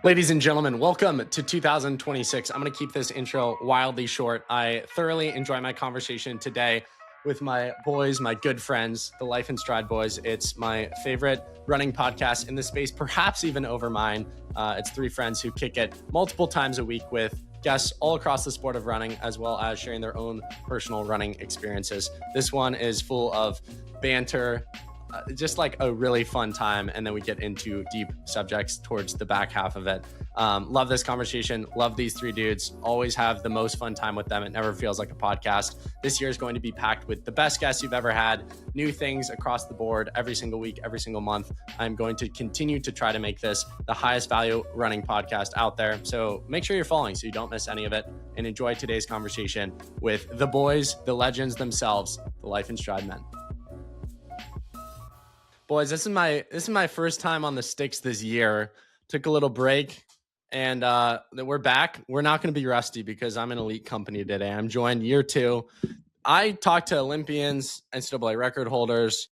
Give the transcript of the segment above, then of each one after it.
Ladies and gentlemen, welcome to 2026. I'm going to keep this intro wildly short. I thoroughly enjoy my conversation today with my boys, my good friends, the Life in Stride boys. It's my favorite running podcast in the space, perhaps even over mine. It's three friends who kick it multiple times a week with guests all across the sport of running, as well as sharing their own personal running experiences. This one is full of banter, just like a really fun time, and then we get into deep subjects towards the back half of it. Love this conversation, love these three dudes, always have the most fun time with them. It never feels like a podcast. This year is going to be packed with the best guests you've ever had, new things across the board every single week, every single month. I'm going to continue to try to make this the highest value running podcast out there, so make sure you're following so you don't miss any of it, and enjoy today's conversation with the boys, the legends themselves, the Life in Stride men. Boys, this is my first time on the sticks this year. Took a little break, and we're back. We're not going to be rusty because I'm an elite company today. I'm joined year two. I talk to Olympians, NCAA record holders,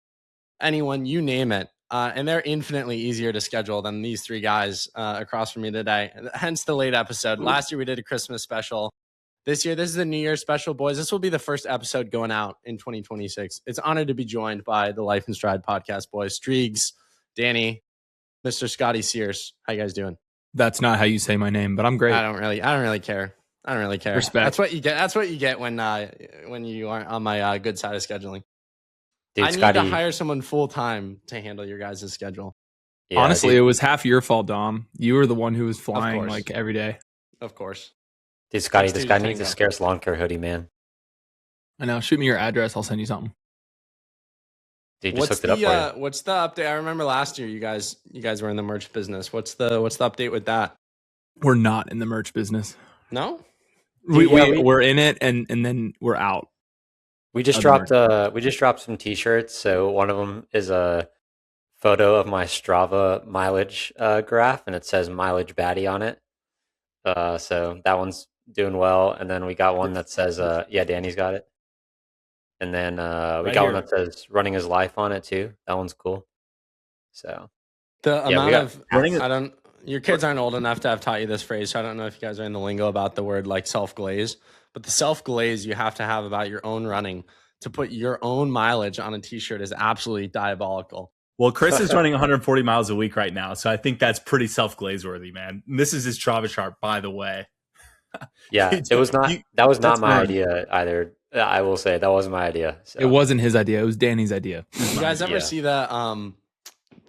anyone, you name it, and they're infinitely easier to schedule than these three guys across from me today. Hence the late episode. Last year we did a Christmas special. This year, this is a New Year's special, boys. This will be the first episode going out in 2026. It's honored to be joined by the Life in Stride podcast, boys. Streegs, Danny, Mr. Scotty Sears. How you guys doing? That's not how you say my name, but I'm great. I don't really care. Respect. That's what you get. That's what you get when you aren't on my good side of scheduling. Dude, I need Scotty, to hire someone full time to handle your guys' schedule. yeah, Honestly, dude, it was half your fault, Dom. You were the one who was flying course. like every day. Of course. Scotty, Let's this do guy the needs a tango. scarce lawn care hoodie, man. I know. Shoot me your address. I'll send you something. Dude, just hooked it up for you. What's the update? I remember last year you guys were in the merch business. What's the update with that? We're not in the merch business. No? We're in it, and then we're out. We just Other dropped some t-shirts. So one of them is a photo of my Strava mileage graph, and it says mileage baddie on it. So that one's doing well. And then we got one that says, yeah, Danny's got it. And then we got one that says running his life on it too. That one's cool. So The Yeah, we amount got- of your kids aren't old enough to have taught you this phrase, so I don't know if you guys are in the lingo about the word like self-glaze, but the self-glaze you have to have about your own running to put your own mileage on a t-shirt is absolutely diabolical. Well, Chris is running 140 miles a week right now, so I think that's pretty self-glaze worthy, man. And this is his Strava chart, by the way. yeah, it was not. That was not that's my fine. idea either. I will say that wasn't my idea. So. It wasn't his idea. It was Danny's idea. You guys ever Yeah. see the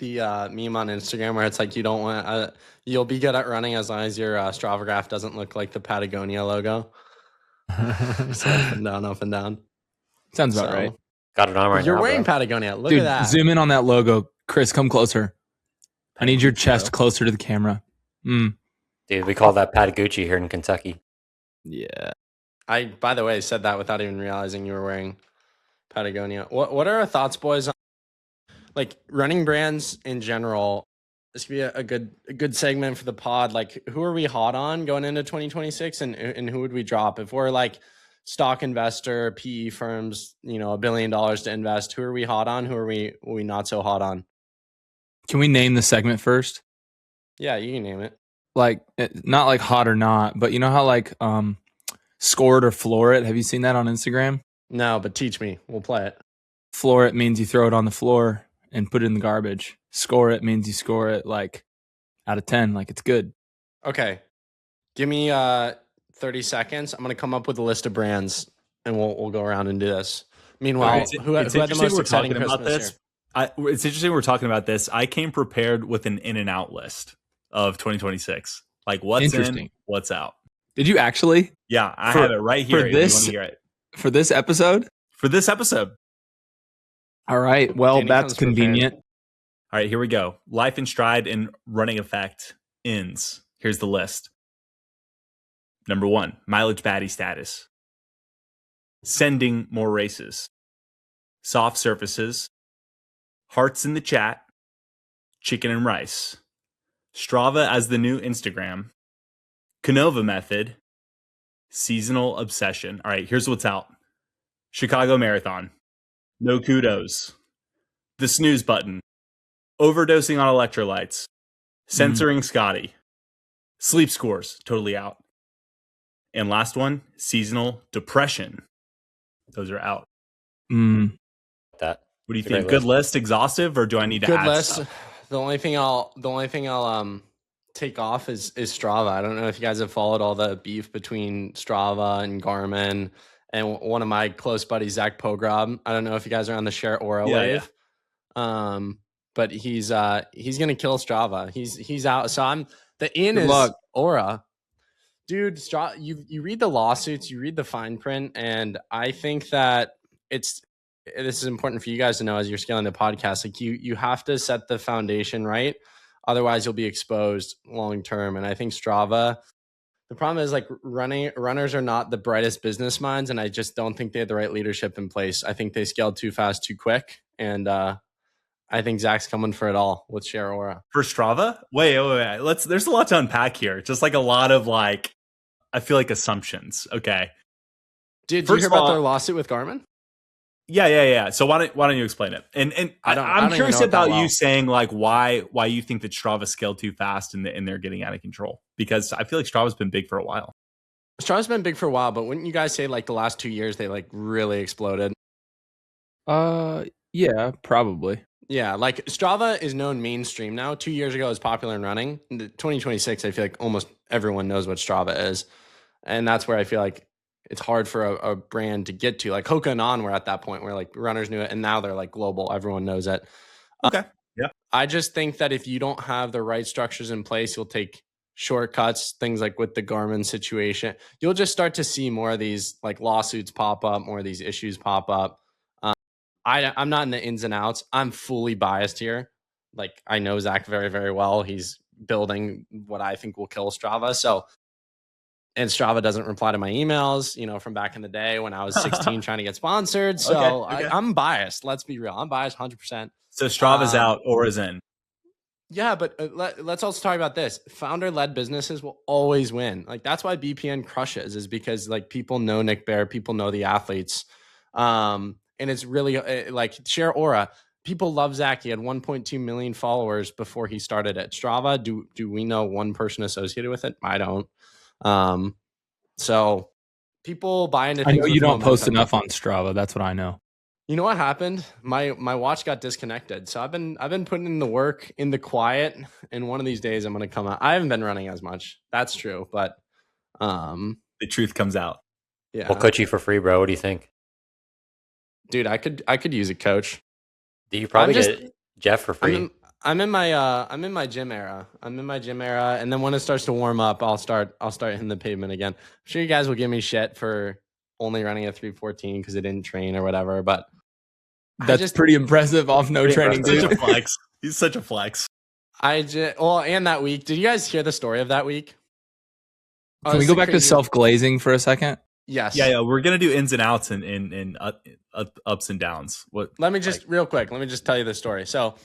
meme on Instagram where it's like you don't want you'll be good at running as long as your Strava graph doesn't look like the Patagonia logo. So up and down. Sounds about So- right. Got it on right You're now. wearing bro. Patagonia. Look Dude, at that. zoom in on that logo. Chris, come closer. I need your chest closer to the camera. Dude, we call that Patagucci here in Kentucky. Yeah. I, by the way, said that without even realizing you were wearing Patagonia. What are our thoughts, boys, on like running brands in general? This could be a good segment for the pod. Like, who are we hot on going into 2026, and who would we drop if we're like stock investor, PE firms, $1 billion to invest? Who are we hot on? Who are we not so hot on? Can we name the segment first? Yeah, you can name it. Like, not like hot or not, but you know how like score it or floor it? Have you seen that on Instagram? No, but teach me. We'll play it. Floor it means you throw it on the floor and put it in the garbage. Score it means you score it like out of 10, like it's good. Okay. Give me 30 seconds. I'm going to come up with a list of brands and we'll go around and do this. Meanwhile, It's who had the interesting most we're exciting talking about Christmas this. here? It's interesting we're talking about this. I came prepared with an in and out list of 2026. Like what's Interesting. in, what's out. Did you actually Yeah, I For- have it right here. for if you this- want to hear it. for this episode? For this episode. All right. Well, Danny that's comes prepared. convenient. All right, here we go. Life in Stride and Running Effect ins. Here's the list. Number 1, mileage baddie status. Sending more races. Soft surfaces. Hearts in the chat. Chicken and rice. Strava as the new Instagram. Canova method. Seasonal obsession. All right, here's what's out. Chicago Marathon. No kudos. The snooze button. Overdosing on electrolytes. Censoring Scotty. Sleep scores, totally out. And last one, seasonal depression. Those are out. That. What do you It's a great think? Good list. list, exhaustive, or do I need to Good add list. stuff? The only thing I'll take off is Strava. I don't know if you guys have followed all the beef between Strava and Garmin, and one of my close buddies, Zach Pogrob. I don't know if you guys are on the Share Aura wave. But he's gonna kill Strava. He's out. So the in Good is luck. Aura. Dude, you read the lawsuits, you read the fine print, and I think that this is important for you guys to know as you're scaling the podcast. Like you have to set the foundation right, otherwise you'll be exposed long term. And I think Strava, the problem is like runners are not the brightest business minds, and I just don't think they have the right leadership in place. I think they scaled too fast, too quick, and I think Zach's coming for it all with Share Aura. For Strava? Wait. There's a lot to unpack here. Just like a lot of I feel like assumptions. Okay. Did you hear about their lawsuit with Garmin? Yeah. So why don't you explain it? And I'm curious about you saying why you think that Strava scaled too fast and they're getting out of control, because I feel like Strava's been big for a while. Strava's been big for a while, but wouldn't you guys say like the last 2 years they like really exploded? Yeah, probably. Yeah, like Strava is known mainstream now. 2 years ago, it was popular in running. In 2026, I feel like almost everyone knows what Strava is, and that's where I feel like it's hard for a brand to get to. Like Hoka and On were at that point where like runners knew it, and now they're like global. Everyone knows it. Okay. Yeah. I just think that if you don't have the right structures in place, you'll take shortcuts. Things like with the Garmin situation, you'll just start to see more of these like lawsuits pop up, more of these issues pop up. I'm not in the ins and outs. I'm fully biased here. Like I know Zach very, very well. He's building what I think will kill Strava. So, and Strava doesn't reply to my emails, from back in the day when I was 16 trying to get sponsored. So Okay. I'm biased. Let's be real. I'm biased 100%. So Strava's out, Aura's in. Yeah, but let's also talk about this. Founder-led businesses will always win. Like that's why BPN crushes, is because like people know Nick Bear, people know the athletes. And it's really like Share Aura. People love Zach. He had 1.2 million followers before he started at Strava. Do we know one person associated with it? I don't. So people buy into things. I know you don't post enough on Strava. That's what I know. You know what happened? My watch got disconnected. So I've been putting in the work in the quiet, and one of these days I'm going to come out. I haven't been running as much. That's true, but the truth comes out. Yeah. We'll coach you for free, bro. What do you think? Dude, I could use a coach. Do you probably get Jeff for free? I'm in my gym era. And then when it starts to warm up, I'll start hitting the pavement again. I'm sure you guys will give me shit for only running a 3:14 because I didn't train or whatever, but that's pretty impressive off no training, dude. Such a flex. He's such a flex. And that week, did you guys hear the story of that week? Can we go back to self-glazing for a second? Yes. Yeah. We're gonna do ins and outs and ups and downs. Let me just real quick. Let me just tell you the story. So,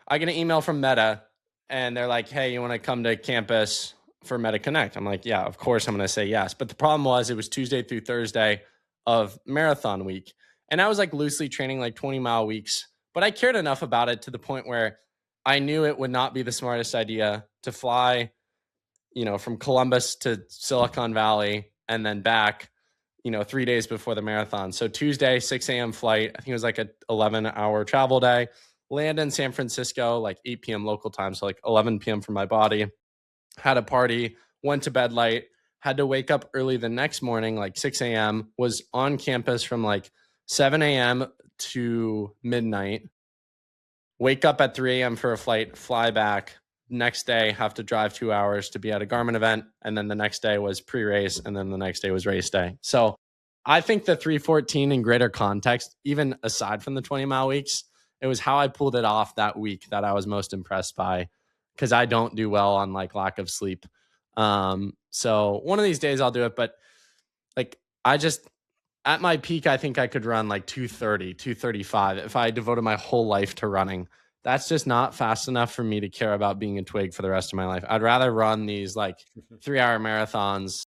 I get an email from Meta, and they're like, "Hey, you want to come to campus for Meta Connect?" I'm like, "Yeah, of course, I'm going to say yes." But the problem was, it was Tuesday through Thursday of marathon week, and I was like loosely training like 20-mile weeks, but I cared enough about it to the point where I knew it would not be the smartest idea to fly, from Columbus to Silicon Valley and then back, 3 days before the marathon. So Tuesday, 6 a.m. flight. I think it was like a 11-hour travel day. Land in San Francisco, like 8 p.m. local time. So like 11 p.m. for my body. Had a party, went to bed late, had to wake up early the next morning, like 6 a.m. Was on campus from like 7 a.m. to midnight. Wake up at 3 a.m. for a flight, fly back. Next day, have to drive 2 hours to be at a Garmin event. And then the next day was pre-race. And then the next day was race day. So I think the 3:14 in greater context, even aside from the 20-mile weeks, it was how I pulled it off that week that I was most impressed by, because I don't do well on like lack of sleep. So one of these days I'll do it. But like at my peak, I think I could run like 2:30, 2:35 if I devoted my whole life to running. That's just not fast enough for me to care about being a twig for the rest of my life. I'd rather run these like 3-hour marathons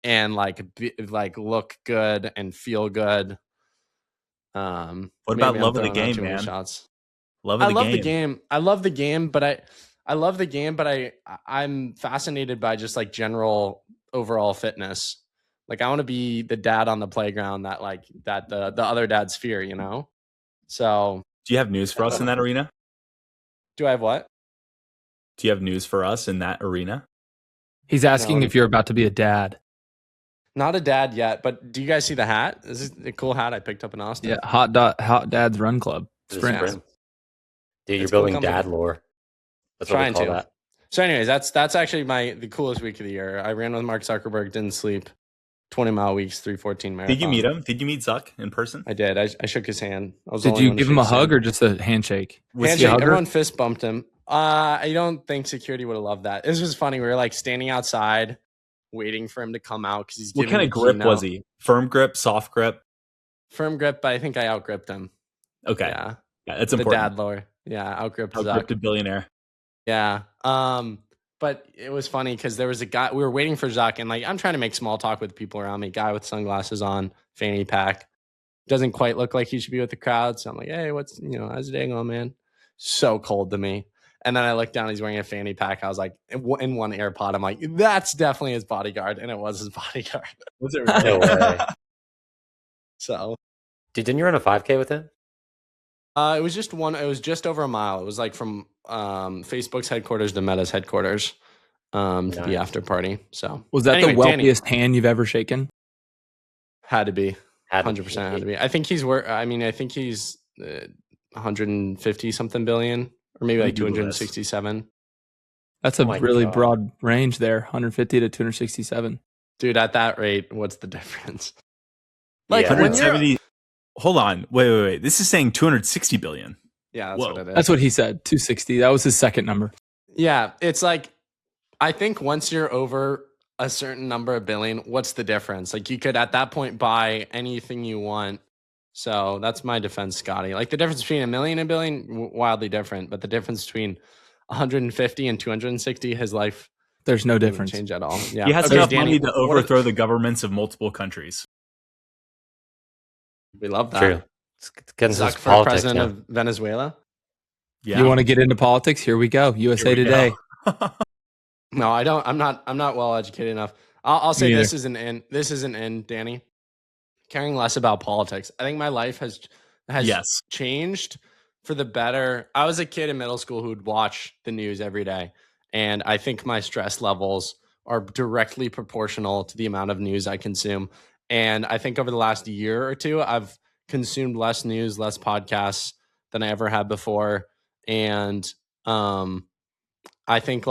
and like look good and feel good. What about love of the game, man? Shots. I love the game, but I love the game, but I'm fascinated by just like general overall fitness. Like I want to be the dad on the playground that the other dads fear, you know? So Do you have news for us in that arena? do I have what? Do you have news for us in that arena? He's asking No. if you're about to be a dad. Not a dad yet, but do you guys see the hat? This is a cool hat I picked up in Austin. Yeah, Hot Dad's Run Club. The Sprint. sprint. Dude, you're It's cool building company. dad lore. That's what Trying we call to. that. So anyways, that's actually the coolest week of the year. I ran with Mark Zuckerberg, didn't sleep. 20-mile weeks, 3:14 marathon. Did you meet him? Did you meet Zuck in person? I did. I shook his hand. I was the Did only you one to give him shake a his hug hand. or just a handshake? Was he a Handshake. hugger? Everyone fist bumped him. I don't think security would have loved that. This was funny. We were like standing outside waiting for him to come out because he's What giving kind the of grip keynote. was he? Firm grip, soft grip? Firm grip, but I think I outgripped him. Okay. Yeah. Yeah, that's The important. dad lore. Yeah, outgripped Outgripped Zuck. a billionaire. Yeah. But it was funny because there was a guy, we were waiting for Zuck, and like I'm trying to make small talk with people around me. Guy with sunglasses on, fanny pack. Doesn't quite look like he should be with the crowd. So I'm like, hey, how's the day going, man? So cold to me. And then I looked down, he's wearing a fanny pack. I was like, in one AirPod, I'm like, that's definitely his bodyguard. And it was his bodyguard. Was it No way. So Dude, didn't you run a 5K with him? it was just over a mile. It was like from Facebook's headquarters to Meta's headquarters to the Nice. after party. So Was that anyway, the Danny, wealthiest hand you've ever shaken? had to be. Had to 100% had to be. I think he's I think he's 150 something billion, or maybe Let me like Google this. 267. That's a Oh my really God. broad range there, 150 to 267. Dude, at that rate, what's the difference? Like Yeah. when you're 170. Hold on. Wait. This is saying 260 billion. yeah, that's Whoa. what it is. That's what he said, 260. That was his second number. Yeah, it's like I think once you're over a certain number of billion, what's the difference? Like you could at that point buy anything you want. So that's my defense, Scotty. Like the difference between a million and a billion, wildly different, but the difference between 150 and 260, his life There's no didn't difference. change at all. Yeah, He has Okay, enough Danny, money to what are- overthrow the governments of multiple countries. We love that. True. It's getting some Zuck for politics president now. of Venezuela. Yeah. You want to get into politics? Here we go. USA Here we Today. go. No, I don't. I'm not well educated enough. I'll say Me this is an end. This is an end, Danny. Caring less about politics. I think my life has Yes. changed for the better. I was a kid in middle school who'd watch the news every day, and I think my stress levels are directly proportional to the amount of news I consume. And I think over the last year or two, I've consumed less news, less podcasts than I ever had before. And I think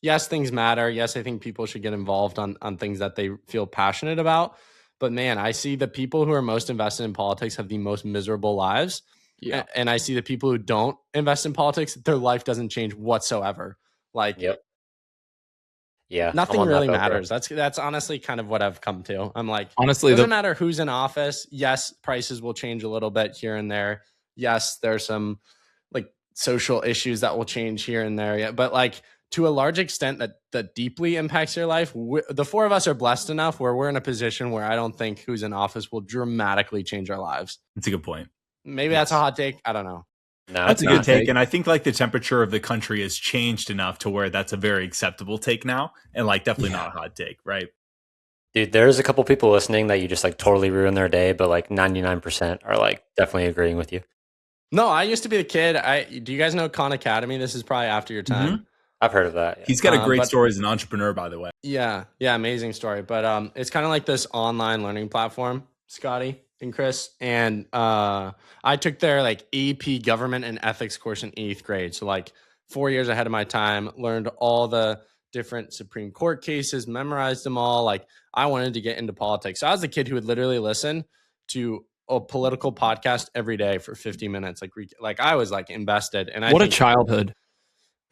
yes, things matter. Yes, I think people should get involved on things that they feel passionate about. But man, I see the people who are most invested in politics have the most miserable lives. Yeah. And I see the people who don't invest in politics, their life doesn't change whatsoever. Like Yep. Yeah. nothing I'm on that really boat, bro. matters. That's honestly kind of what I've come to. I'm like, Honestly, doesn't matter who's in office. Yes, prices will change a little bit here and there. Yes, there's some like social issues that will change here and there. Yeah, but like to a large extent that deeply impacts your life, the four of us are blessed enough where we're in a position where I don't think who's in office will dramatically change our lives. That's a good point. Maybe that's a hot take. I don't know. No, That's it's a good not. take. And I think like the temperature of the country has changed enough to where that's a very acceptable take now. And like definitely not a hot take, right? Dude, there's a couple people listening that you just like totally ruin their day, but like 99% are like definitely agreeing with you. No, I used to be the kid. Do you guys know Khan Academy? This is probably after your time. I've heard of that. Yeah. He's got a great But- story as an entrepreneur, by the way. Yeah, amazing story. But it's kind of like this online learning platform, Scotty and Chris. And I took their like AP government and ethics course in 8th grade. So like 4 years ahead of my time, learned all the different Supreme Court cases, memorized them all. Like I wanted to get into politics. So I was the kid who would literally listen to a political podcast every day for 50 minutes. Like I was like invested. And what a childhood.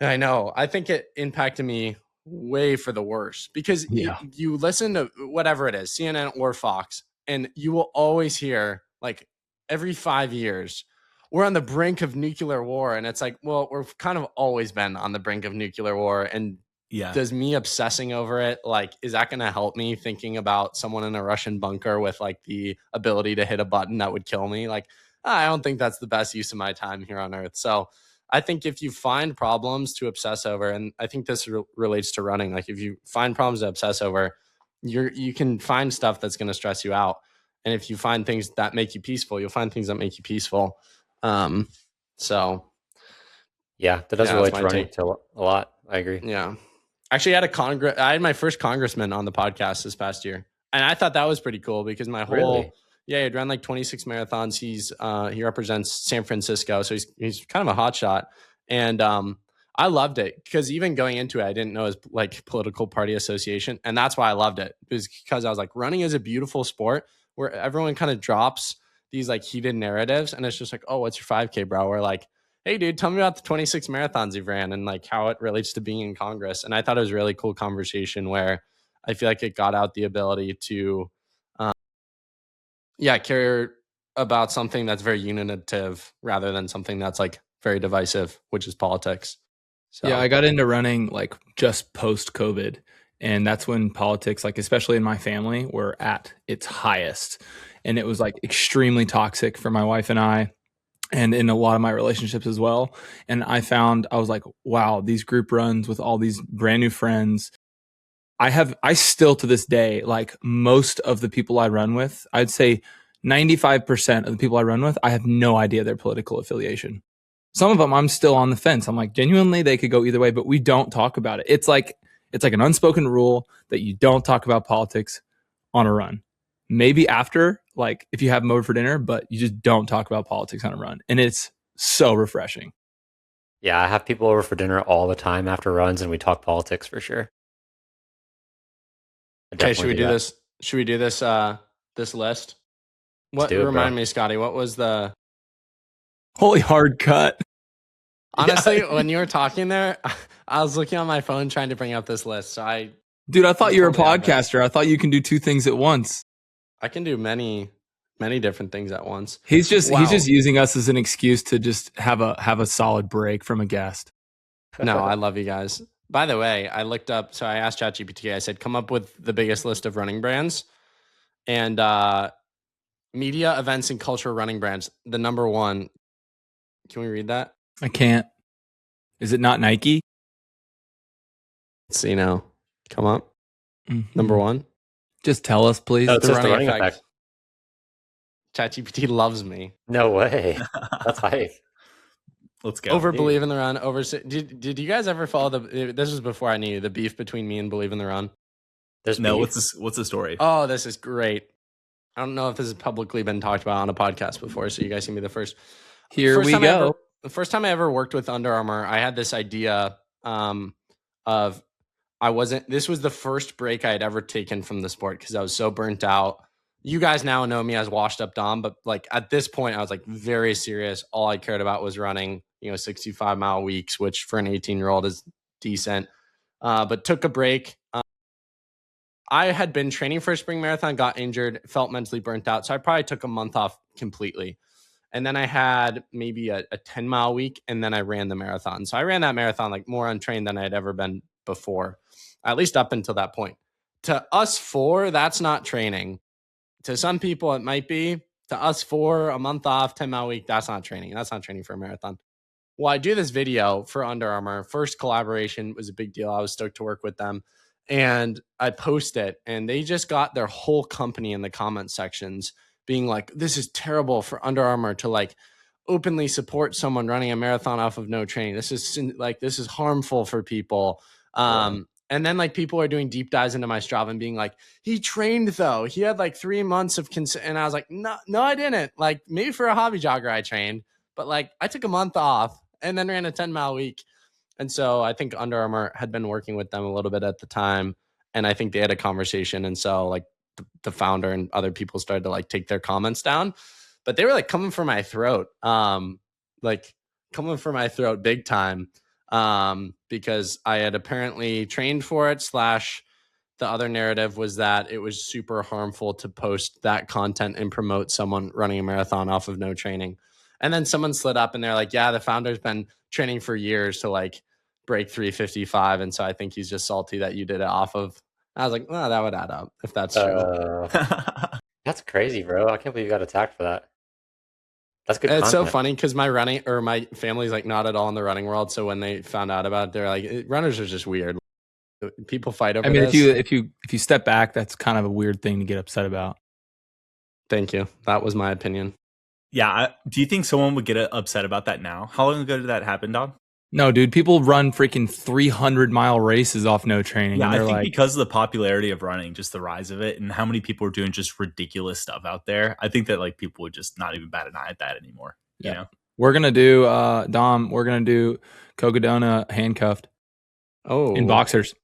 I know. I think it impacted me way for the worse because Yeah. you listen to whatever it is, CNN or Fox, and you will always hear like every 5 years, we're on the brink of nuclear war. And it's like, well, we've kind of always been on the brink of nuclear war. And Yeah. does me obsessing over it, like, is that going to help me thinking about someone in a Russian bunker with like the ability to hit a button that would kill me? Like, I don't think that's the best use of my time here on Earth. So I think if you find problems to obsess over, and I think this relates to running, like if you find problems to obsess over, you can find stuff that's going to stress you out. And if you find things that make you peaceful, you'll find things that make you peaceful. So Yeah, that does yeah, relate that's to my running take. to a lot. I agree. Yeah. Actually, I had my first congressman on the podcast this past year. And I thought that was pretty cool because my whole Really? yeah, he'd run like 26 marathons. He represents San Francisco, so he's kind of a hot shot. And I loved it because even going into it, I didn't know his like political party association, and that's why I loved it, because I was like, running is a beautiful sport where everyone kind of drops these like heated narratives, and it's just like, oh, what's your 5K, bro? We're like, hey, dude, tell me about the 26 marathons you've ran and like how it relates to being in Congress. And I thought it was a really cool conversation where I feel like it got out the ability to care about something that's very unitive rather than something that's like very divisive, which is politics. So Yeah, I got into running like just post COVID. And that's when politics, like especially in my family, were at its highest. And it was like extremely toxic for my wife and I, and in a lot of my relationships as well. And I was like, wow, these group runs with all these brand new friends. I still to this day, like most of the people I run with, I'd say 95% of the people I run with, I have no idea their political affiliation. Some of them I'm still on the fence. I'm like, genuinely, they could go either way, but we don't talk about it. It's like an unspoken rule that you don't talk about politics on a run. Maybe after, like if you have them over for dinner, but you just don't talk about politics on a run. And it's so refreshing. Yeah, I have people over for dinner all the time after runs, and we talk politics for sure. okay, should we do this? Should we do this this list? What remind me, Scotty, what was the holy hard cut? Honestly, when you were talking there, I was looking on my phone trying to bring up this list. So dude, I thought you were a podcaster. I thought you can do two things at once. I can do many different things at once. He's just using us as an excuse to just have a solid break from a guest. No, I love you guys. By the way, I looked up, so I asked ChatGPT, I said, come up with the biggest list of running brands. And media, events, and culture running brands. The number one. Can we read that? I can't. Is it not Nike? Let's see now. Come up. Mm-hmm. Number one. Just tell us, please. No, the running effect. ChatGPT loves me. No way. That's hype. Let's go. Over Believe in the Run. Over. Did you guys ever follow this was before I knew you, the beef between me and Believe in the Run? There's no. beef? What's the story? Oh, this is great. I don't know if this has publicly been talked about on a podcast before, so you guys can be the first. Here we go. The first time I ever worked with Under Armour, I had this idea of this was the first break I had ever taken from the sport because I was so burnt out. You guys now know me as washed up Dom, but like at this point I was like very serious. All I cared about was running, 65-mile weeks, which for an 18-year-old is decent. But took a break. I had been training for a spring marathon, got injured, felt mentally burnt out. So I probably took a month off completely. And then I had maybe a 10-mile week, and then I ran the marathon. So I ran that marathon like more untrained than I had ever been before, at least up until that point. To us four, that's not training. To some people, it might be. To us four, a month off, 10-mile week, that's not training. That's not training for a marathon. Well, I do this video for Under Armour. First collaboration was a big deal. I was stoked to work with them. And I post it, and they just got their whole company in the comment sections being like, this is terrible for Under Armour to like openly support someone running a marathon off of no training. This is harmful for people. And then like people are doing deep dives into my Strava and being like, he trained though. He had like 3 months of and I was like, no, I didn't. Like maybe for a hobby jogger I trained, but like I took a month off and then ran a 10-mile week. And so I think Under Armour had been working with them a little bit at the time. And I think they had a conversation. And so like the founder and other people started to like take their comments down, but they were like coming for my throat, big time. Because I had apparently trained for it / the other narrative was that it was super harmful to post that content and promote someone running a marathon off of no training. And then someone slid up and they're like, yeah, the founder's been training for years to like break 355. And so I think he's just salty that you did it off of. I was like, well, that would add up if that's true. That's crazy, bro. I can't believe you got attacked for that. That's good It's so content. funny because my family's like not at all in the running world. So when they found out about it, they're like, runners are just weird. People fight over I mean, this. if you step back, that's kind of a weird thing to get upset about. Thank you. That was my opinion. Yeah. Do you think someone would get upset about that now? How long ago did that happen, Dom? No, dude, people run freaking 300-mile races off no training. Yeah, and I they're think like, because of the popularity of running, just the rise of it, and how many people are doing just ridiculous stuff out there, I think that like people would just not even bat an eye at that anymore. You know? we're gonna do Dom. We're gonna do Cogadona handcuffed Oh, in boxers.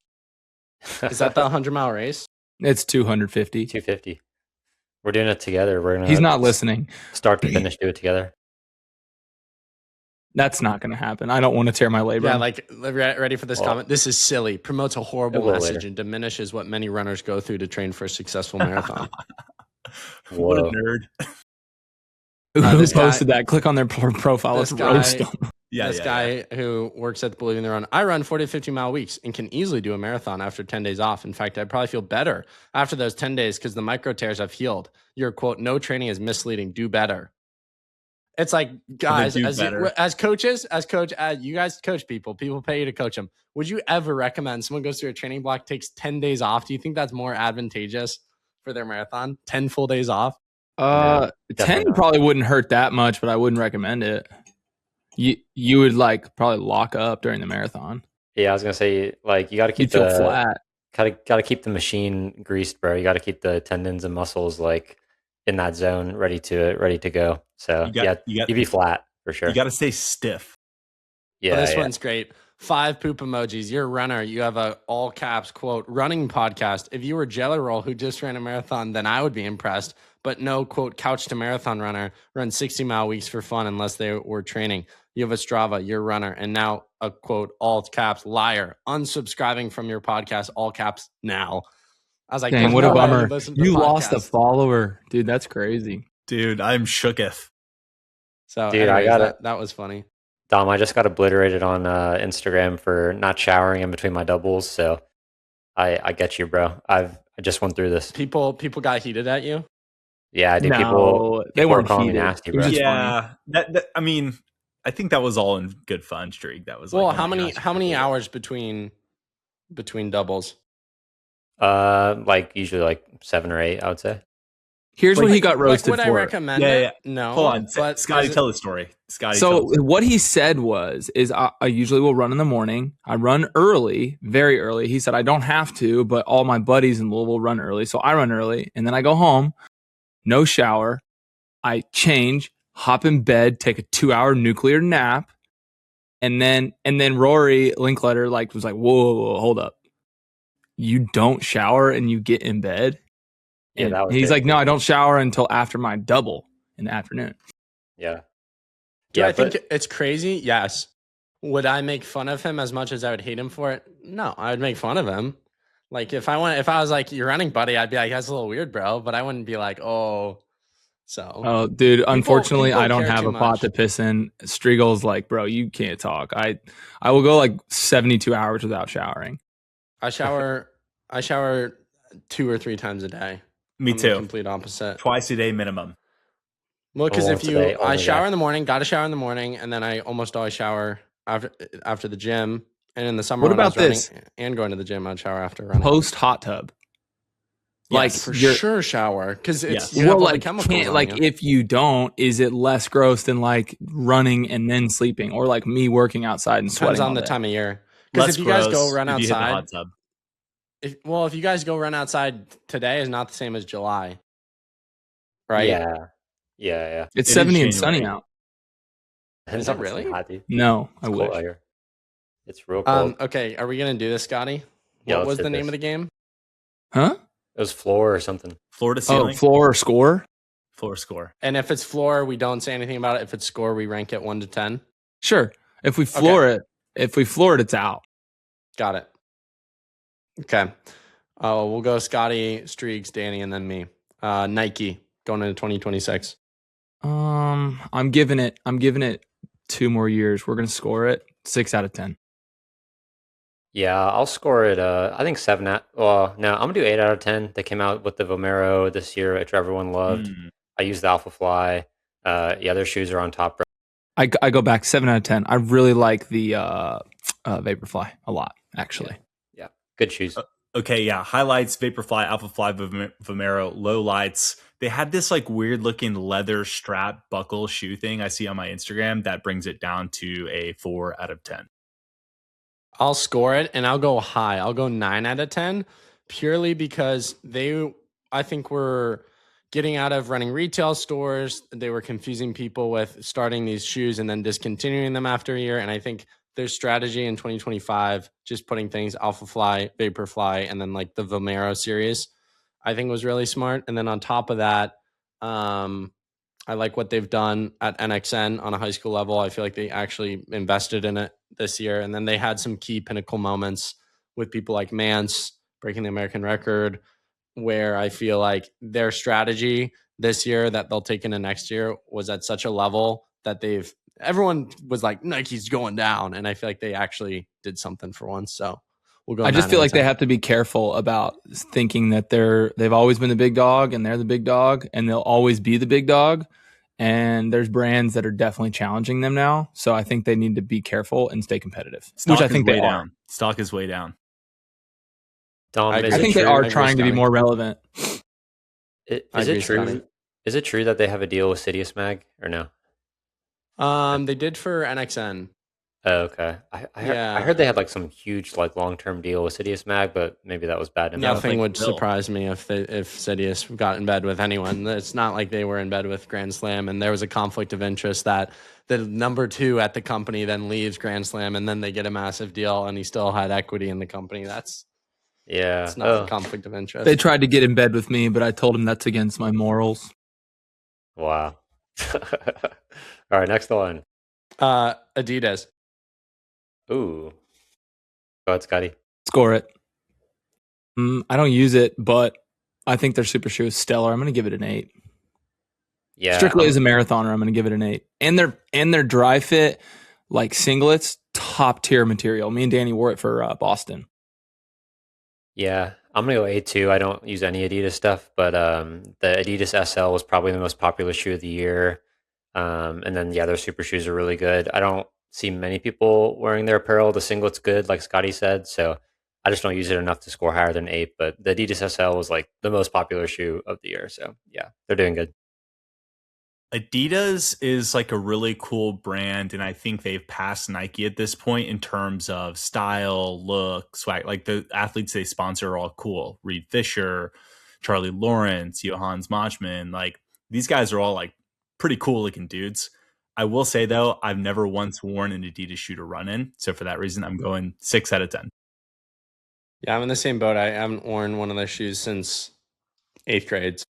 Is that the 100-mile race? It's 250. 250? We're doing it together. We're gonna. He's not listening. Start to finish, do it together. That's not going to happen. I don't want to tear my labrum. Yeah, like ready for this comment. This is silly. Promotes a horrible will message later. and diminishes what many runners go through to train for a successful marathon. What a Whoa. nerd. Who this posted guy- that? Click on their profile. Let's this guy- roast them. Yeah, This guy who works at the Believe in the Run. I run 40 to 50 mile weeks and can easily do a marathon after 10 days off. In fact, I probably feel better after those 10 days because the micro tears I've healed. Your quote, no training is misleading. Do better. It's like, guys, do as coaches, you guys coach people pay you to coach them. Would you ever recommend someone goes through a training block, takes 10 days off? Do you think that's more advantageous for their marathon? 10 full days off? No, 10 definitely not. probably wouldn't hurt that much, but I wouldn't recommend it. You would like probably lock up during the marathon. Yeah, I was gonna say, like, you got to keep You'd feel flat. Gotta keep the machine greased, bro. You got to keep the tendons and muscles like in that zone, ready to go. So you'd be flat for sure. You got to stay stiff. Yeah, This one's great. 5 poop emojis. You're a runner. You have a all caps quote running podcast. If you were Jelly Roll who just ran a marathon, then I would be impressed. But no quote couch to marathon runner run 60-mile weeks for fun unless they were training. You have a Strava. You're a runner, and now a quote all caps liar. Unsubscribing from your podcast. All caps now. I was like, Dang, "There's what a no way bummer. listen to the You lost a podcast." follower. Dude, that's crazy. Dude, I'm shooketh. So, Dude, anyways, I got it. that was funny. Dom, I just got obliterated on Instagram for not showering in between my doubles. So I get you, bro. I just went through this. People got heated at you. Yeah, I do. No, People they were weren't calling me heated. nasty, It was bro. just Yeah, that I mean, I think that was all in good fun, Streak. That was Well, like, how oh my many gosh. hours between doubles? Like usually like 7 or 8, I would say. Here's what he got Like, roasted would I for. recommend Yeah, it? No. Hold on, but Scotty, is it- tell the story. Scotty, So what he said is I usually will run in the morning. I run early, very early. He said I don't have to, but all my buddies in Louisville run early. So I run early and then I go home, no shower. I change, hop in bed, take a 2-hour nuclear nap. And then Rory Linkletter was like, whoa, hold up. You don't shower and you get in bed? Yeah, And that was he's big. like, no, I don't shower until after my double in the afternoon. Yeah. Do Yeah, I think but- it's crazy? Yes. Would I make fun of him as much as I would hate him for it? No, I would make fun of him. Like if I was like your running buddy, I'd be like, that's a little weird, bro. But I wouldn't be like, oh. So Oh, dude, unfortunately, people I don't care have too a pot much. to piss in. Striegel's like, bro, you can't talk. I will go like 72 hours without showering. I shower 2 or 3 times a day. Me I'm the too. complete opposite. Twice a day minimum. Well, because Oh, if today, I only shower that. in the morning, got to shower in the morning, and then I almost always shower after the gym. And in the summer, What when I was about this? running and going to the gym, I'd shower after running. Post hot tub. Like for you're- sure, shower because it's Yes. you have all the like chemicals can't on like you. if you don't, is it less gross than like running and then sleeping, or like me working outside and Depends sweating on all the day? time of year. Because Less if you guys gross go run if you hit the outside, hot tub. if you guys go run outside today is not the same as July, right? Yeah. Yeah. It's It is 70 and sunny January. out. Is it really? Hot, dude. No, I It's cold wish. out here. It's real cold. Okay, are we gonna do this, Scotty? Yeah, What let's was do the name this. of the game? Huh? It was floor or something. Floor to Oh, ceiling. floor or score? Floor score. And if it's floor, we don't say anything about it. If it's score, we rank it 1 to 10. Sure. If we floor it, it's out. Got it. Okay. We'll go Scotty, Streaks, Danny, and then me. Nike going into 2026. I'm giving it 2 more years. We're gonna score it 6 out of 10. Yeah, I'll score it. I think 7 out. Well, no, I'm gonna do 8 out of 10. They came out with the Vomero this year, which everyone loved. Mm. I used the Alpha Fly. Their shoes are on top. I go back 7 out of 10. I really like the Vaporfly a lot, actually. Yeah, good shoes. Okay, yeah. Highlights: Vaporfly, Alphafly, Vomero. Lowlights: they had this like weird looking leather strap buckle shoe thing I see on my Instagram that brings it down to a 4 out of 10. I'll score it and I'll go high. I'll go 9 out of 10 purely because I think, were getting out of running retail stores. They were confusing people with starting these shoes and then discontinuing them after a year. And I think their strategy in 2025, just putting things Alphafly, Vaporfly, and then like the Vomero series, I think was really smart. And then on top of that, I like what they've done at NXN on a high school level. I feel like they actually invested in it this year. And then they had some key pinnacle moments with people like Mance breaking the American record, where I feel like their strategy this year that they'll take into next year was at such a level that everyone was like, Nike's going down. And I feel like they actually did something for once. So we'll go. I just feel like they have to be careful about thinking that they've always been the big dog and they're the big dog and they'll always be the big dog. And there's brands that are definitely challenging them now. So I think they need to be careful and stay competitive, which I think they are. Stock is way down. Dom, I think they are trying to be more relevant. Is it true? Is it true that they have a deal with Sidious Mag or no? They did for NXN. Oh, okay. I heard they had like some huge like long-term deal with Sidious Mag, but maybe that was bad. Nothing would surprise me if Sidious got in bed with anyone. It's not like they were in bed with Grand Slam, and there was a conflict of interest that the number 2 at the company then leaves Grand Slam, and then they get a massive deal, and he still had equity in the company. It's not a conflict of interest. They tried to get in bed with me, but I told him that's against my morals. Wow. All right, next one. Adidas. Ooh. Go ahead, Scotty. Score it. I don't use it, but I think their super shoe is stellar. I'm going to give it an 8. Yeah. Strictly as a marathoner, I'm going to give it an 8. And their dry fit, like singlets, top tier material. Me and Danny wore it for Boston. Yeah, I'm going to go 8 too. I don't use any Adidas stuff, but the Adidas SL was probably the most popular shoe of the year. And then, their super shoes are really good. I don't see many people wearing their apparel. The singlet's good, like Scotty said. So I just don't use it enough to score higher than 8. But the Adidas SL was like the most popular shoe of the year. So yeah, they're doing good. Adidas is like a really cool brand, and I think they've passed Nike at this point in terms of style, look, swag. Like the athletes they sponsor are all cool. Reed Fisher, Charlie Lawrence, Johannes Machman. Like these guys are all like pretty cool looking dudes. I will say though, I've never once worn an Adidas shoe to run in. So for that reason, I'm going 6 out of 10. Yeah, I'm in the same boat. I haven't worn one of those shoes since 8th grade.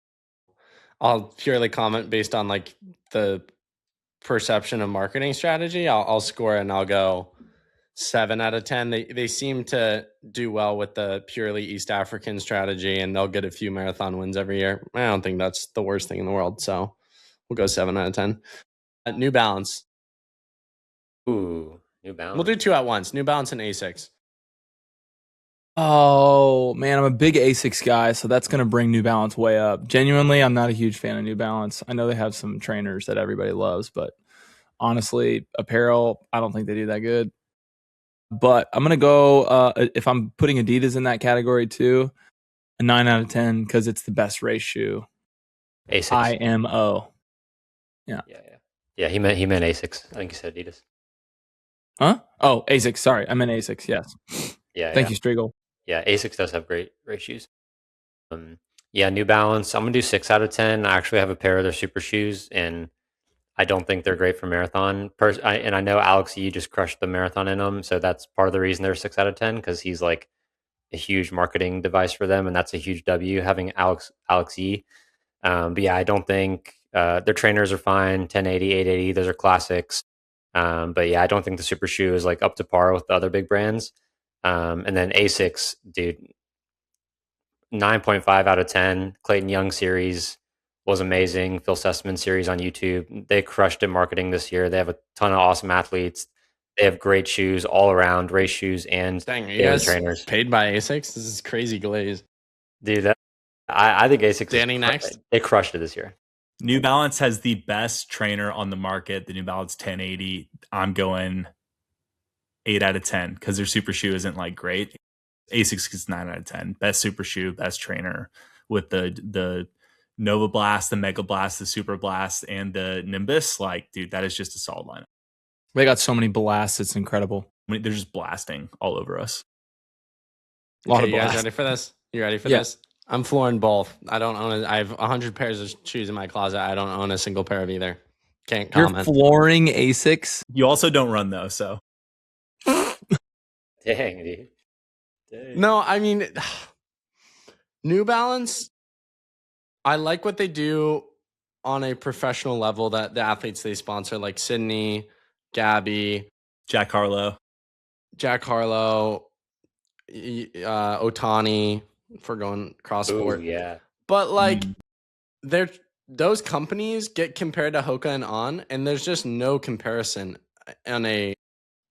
I'll purely comment based on like the perception of marketing strategy. I'll score it and I'll go 7 out of 10. They seem to do well with the purely East African strategy, and they'll get a few marathon wins every year. I don't think that's the worst thing in the world. So we'll go 7 out of 10. New Balance. Ooh, New Balance. We'll do 2 at once. New Balance and Asics. Oh, man, I'm a big Asics guy, so that's going to bring New Balance way up. Genuinely, I'm not a huge fan of New Balance. I know they have some trainers that everybody loves, but honestly, apparel, I don't think they do that good. But I'm going to go, if I'm putting Adidas in that category too, a 9 out of 10 because it's the best race shoe. Asics. IMO. Yeah, he meant Asics. I think he said Adidas. Huh? Oh, Asics. Sorry, I meant Asics. Yes. Thank you, Striegel. Yeah, Asics does have great shoes. New Balance. I'm gonna do 6 out of 10. I actually have a pair of their super shoes, and I don't think they're great for marathon. And I know Alex Yee just crushed the marathon in them, so that's part of the reason they're 6 out of 10 because he's like a huge marketing device for them, and that's a huge W having Alex Yee. But yeah, I don't think their trainers are fine. 1080, 880, those are classics. But yeah, I don't think the super shoe is like up to par with the other big brands. And then Asics, dude, 9.5 out of 10. Clayton Young series was amazing. Phil Sussman series on YouTube. They crushed in marketing this year. They have a ton of awesome athletes. They have great shoes all around, race shoes and trainers. Paid by Asics? This is crazy glaze. Dude, I think Asics Danny next. They crushed it this year. New Balance has the best trainer on the market, the New Balance 1080. I'm going 8 out of 10 because their super shoe isn't like great. Asics is 9 out of 10. Best super shoe, best trainer with the Nova Blast, the Mega Blast, the Super Blast, and the Nimbus. Like, dude, that is just a solid lineup. They got so many blasts. It's incredible. I mean, they're just blasting all over us. A lot Okay, of you guys blasts. ready for this? You ready for Yeah. this? I'm flooring both. I don't own I have 100 pairs of shoes in my closet. I don't own a single pair of either. Can't You're comment. flooring Asics. You also don't run though, so Dang, dude. Dang. No, I mean, New Balance, I like what they do on a professional level, that the athletes they sponsor, like Sydney, Gabby, Jack Harlow. Otani, for going cross sport. Ooh, yeah. But like, those companies get compared to Hoka and On, and there's just no comparison.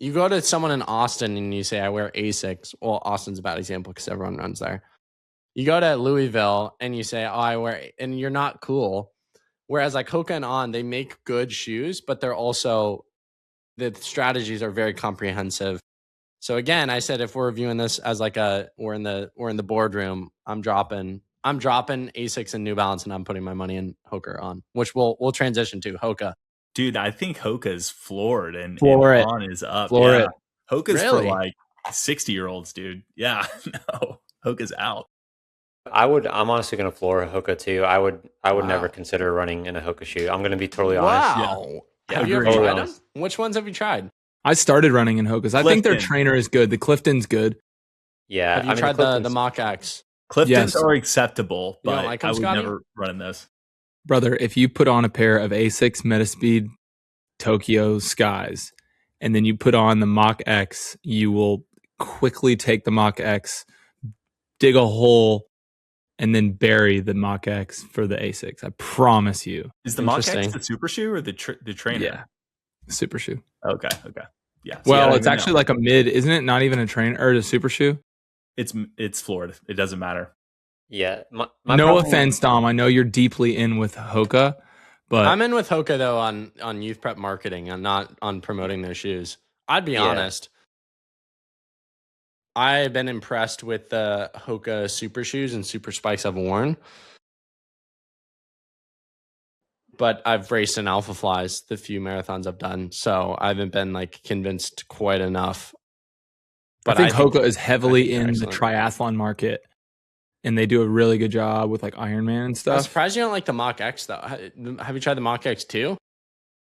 You go to someone in Austin and you say, I wear Asics. Well, Austin's a bad example because everyone runs there. You go to Louisville and you say, I wear, and you're not cool. Whereas like Hoka and On, they make good shoes, but they're also, the strategies are very comprehensive. So again, I said, if we're viewing this as like we're in the boardroom, I'm dropping Asics and New Balance, and I'm putting my money in Hoka On, which we'll transition to Hoka. Dude, I think Hoka's floored and Floor it. On is up. Floor yeah. it. Hoka's Really? for like 60-year-olds, dude. Yeah, no. Hoka's out. I'm honestly gonna floor Hoka too. I would Wow. never consider running in a Hoka shoe. I'm gonna be totally honest. Wow. Yeah, Have you ever totally tried them? honest. Which ones have you tried? I started running in Hokas. I think their Clifton. trainer is good. The Clifton's good. Yeah. Have you tried the Mach X? Cliftons Yes. are acceptable, You don't but like 'em, I would Scotty? never run in those. Brother, if you put on a pair of Asics Metaspeed Tokyo Skies and then you put on the Mach X, you will quickly take the Mach X, dig a hole, and then bury the Mach X for the Asics. I promise you. Is the Mach X Interesting. the super shoe or the trainer? Yeah. Super shoe. Okay. Yeah. See, I Well, don't it's even actually know. like a mid, isn't it? Not even a trainer or a super shoe. It's floored. It doesn't matter. Yeah. My No problem- offense, Dom. I know you're deeply in with Hoka, but I'm in with Hoka though on youth prep marketing. I'm not on promoting their shoes. I'd be Yeah. honest. I've been impressed with the Hoka super shoes and super spikes I've worn. But I've raced in Alpha Flies the few marathons I've done, so I haven't been like convinced quite enough. I think Hoka is heavily they're in the excellent. triathlon market, and they do a really good job with like Ironman and I'm stuff. surprised you don't like the Mach X though. Have you tried the Mach X too?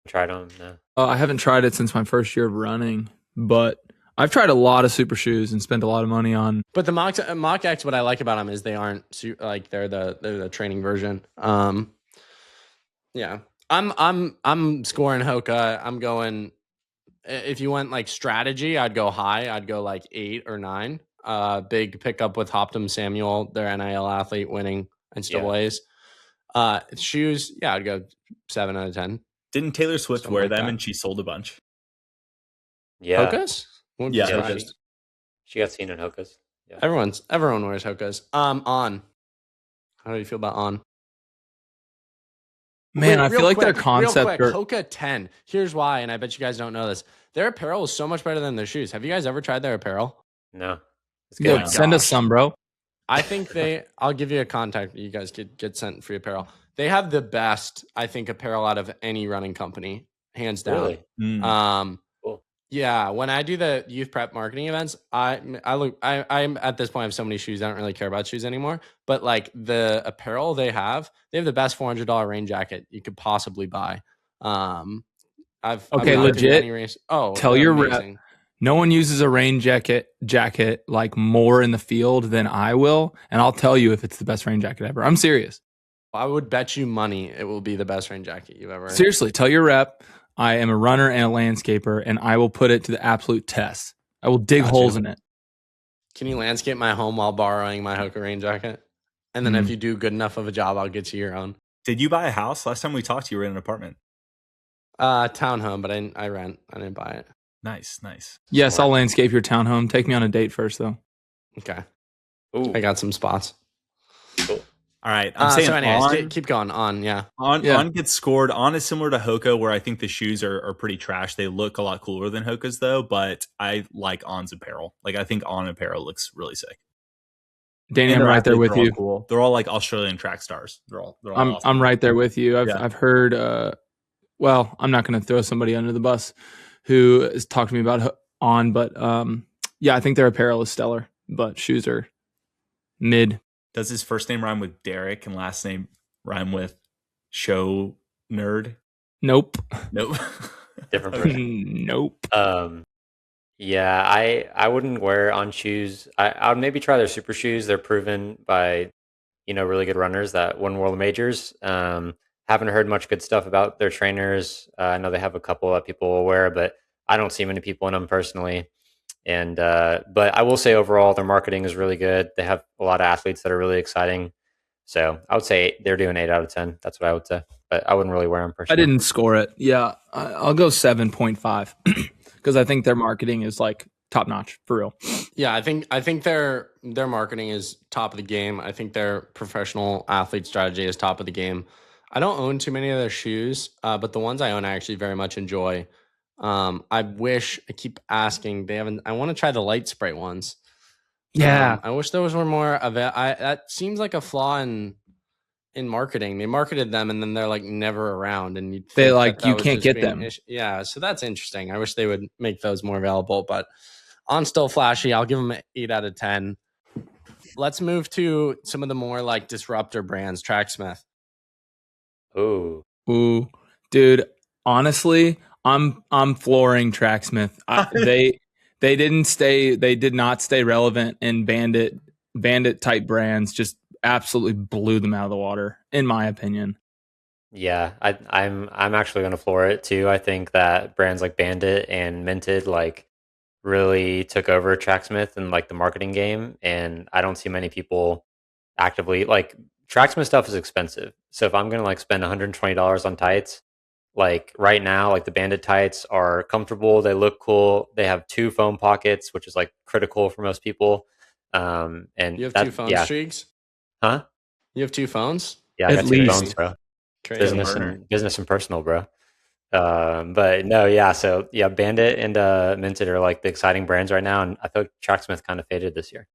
tried on. No. I haven't tried it since my first year of running, but I've tried a lot of super shoes and spent a lot of money on. But the Mach X, what I like about them is they aren't like they're the training version. Yeah, I'm scoring Hoka. I'm going. If you went like strategy, I'd go high. I'd go like 8 or 9. Big pickup with Hoptum Samuel, their NIL athlete winning NCAAs. Shoes, yeah, I'd go 7 out of 10. Didn't Taylor Swift Something wear like them that. and she sold a bunch? Yeah. Hokas? Wouldn't be Yeah, surprised. She got seen in Hokas. Yeah. Everyone wears Hokas. On. How do you feel about On? Man, Wait, I real feel like quick, their concept. Real quick, Hoka 10. Here's why, and I bet you guys don't know this. Their apparel is so much better than their shoes. Have you guys ever tried their apparel? No. It's Yo, good. send us gosh. some, bro. I think I'll give you a contact. You guys could get sent free apparel. They have the best, I think, apparel out of any running company, hands down. Really? Mm. Cool. Yeah, when I do the youth prep marketing events, I'm at this point I have so many shoes, I don't really care about shoes anymore. But like the apparel they have the best $400 rain jacket you could possibly buy. I've Okay, gone to legit. many race- Oh, Tell they're your rep. amazing. No one uses a rain jacket like more in the field than I will, and I'll tell you if it's the best rain jacket ever. I'm serious. I would bet you money it will be the best rain jacket you've ever. Seriously, tell your rep I am a runner and a landscaper, and I will put it to the absolute test. I will dig Gotcha. holes in it. Can you landscape my home while borrowing my Hoka rain jacket? And then if you do good enough of a job, I'll get you your own. Did you buy a house? Last time we talked, you were in an apartment. Townhome, but I rent. I didn't buy it. Nice. Yes, I'll landscape your townhome. Take me on a date first, though. Okay, Ooh. I got some spots. Cool. All right, I'm saying so anyways, On. keep going on. Yeah. On gets scored. On is similar to Hoka, where I think the shoes are pretty trash. They look a lot cooler than Hoka's though, but I like On's apparel. Like I think On apparel looks really sick. Danny, And I'm their right there athletes with are all you. cool. They're all like Australian track stars. They're all awesome. I'm right there with you. Yeah. I've heard. Well, I'm not going to throw somebody under the bus who has talked to me about On, but yeah, I think their apparel is stellar, but shoes are mid. Does his first name rhyme with Derek and last name rhyme with show nerd? Nope. Nope. Different person. Nope. Yeah, I wouldn't wear On shoes. I would maybe try their super shoes. They're proven by, really good runners that won world majors. Haven't heard much good stuff about their trainers. I know they have a couple that people will wear, but I don't see many people in them personally. And but I will say overall, their marketing is really good. They have a lot of athletes that are really exciting. So I would say they're doing 8 out of 10. That's what I would say. But I wouldn't really wear them I personally. didn't score it. Yeah, I'll go 7.5 because I think their marketing is like top notch for real. Yeah, I think their marketing is top of the game. I think their professional athlete strategy is top of the game. I don't own too many of their shoes, but the ones I own I actually very much enjoy. I keep asking, I want to try the light spray ones. Yeah. I wish those were more of it. That seems like a flaw in marketing. They marketed them and then they're like never around, and you can't get them. Yeah, so that's interesting. I wish they would make those more available, but On still flashy. I'll give them an 8 out of 10. Let's move to some of the more like disruptor brands. Tracksmith. Ooh, Dude. Honestly, I'm flooring Tracksmith. They did not stay relevant, and bandit type brands just absolutely blew them out of the water, in my opinion. yeah. I'm actually going to floor it too. I think that brands like Bandit and Minted like really took over Tracksmith and like the marketing game, and I don't see many people actively like Tracksmith stuff is expensive. So if I'm going to like spend $120 on tights, like right now, like the Bandit tights are comfortable, they look cool, they have 2 foam pockets, which is like critical for most people. And You have 2 phone streaks? Huh? You have 2 phones? Yeah, I At got 2 least. phones, bro. Crazy. Business and personal, bro. But no, yeah. So yeah, Bandit and Minted are like the exciting brands right now, and I feel like Tracksmith kind of faded this year.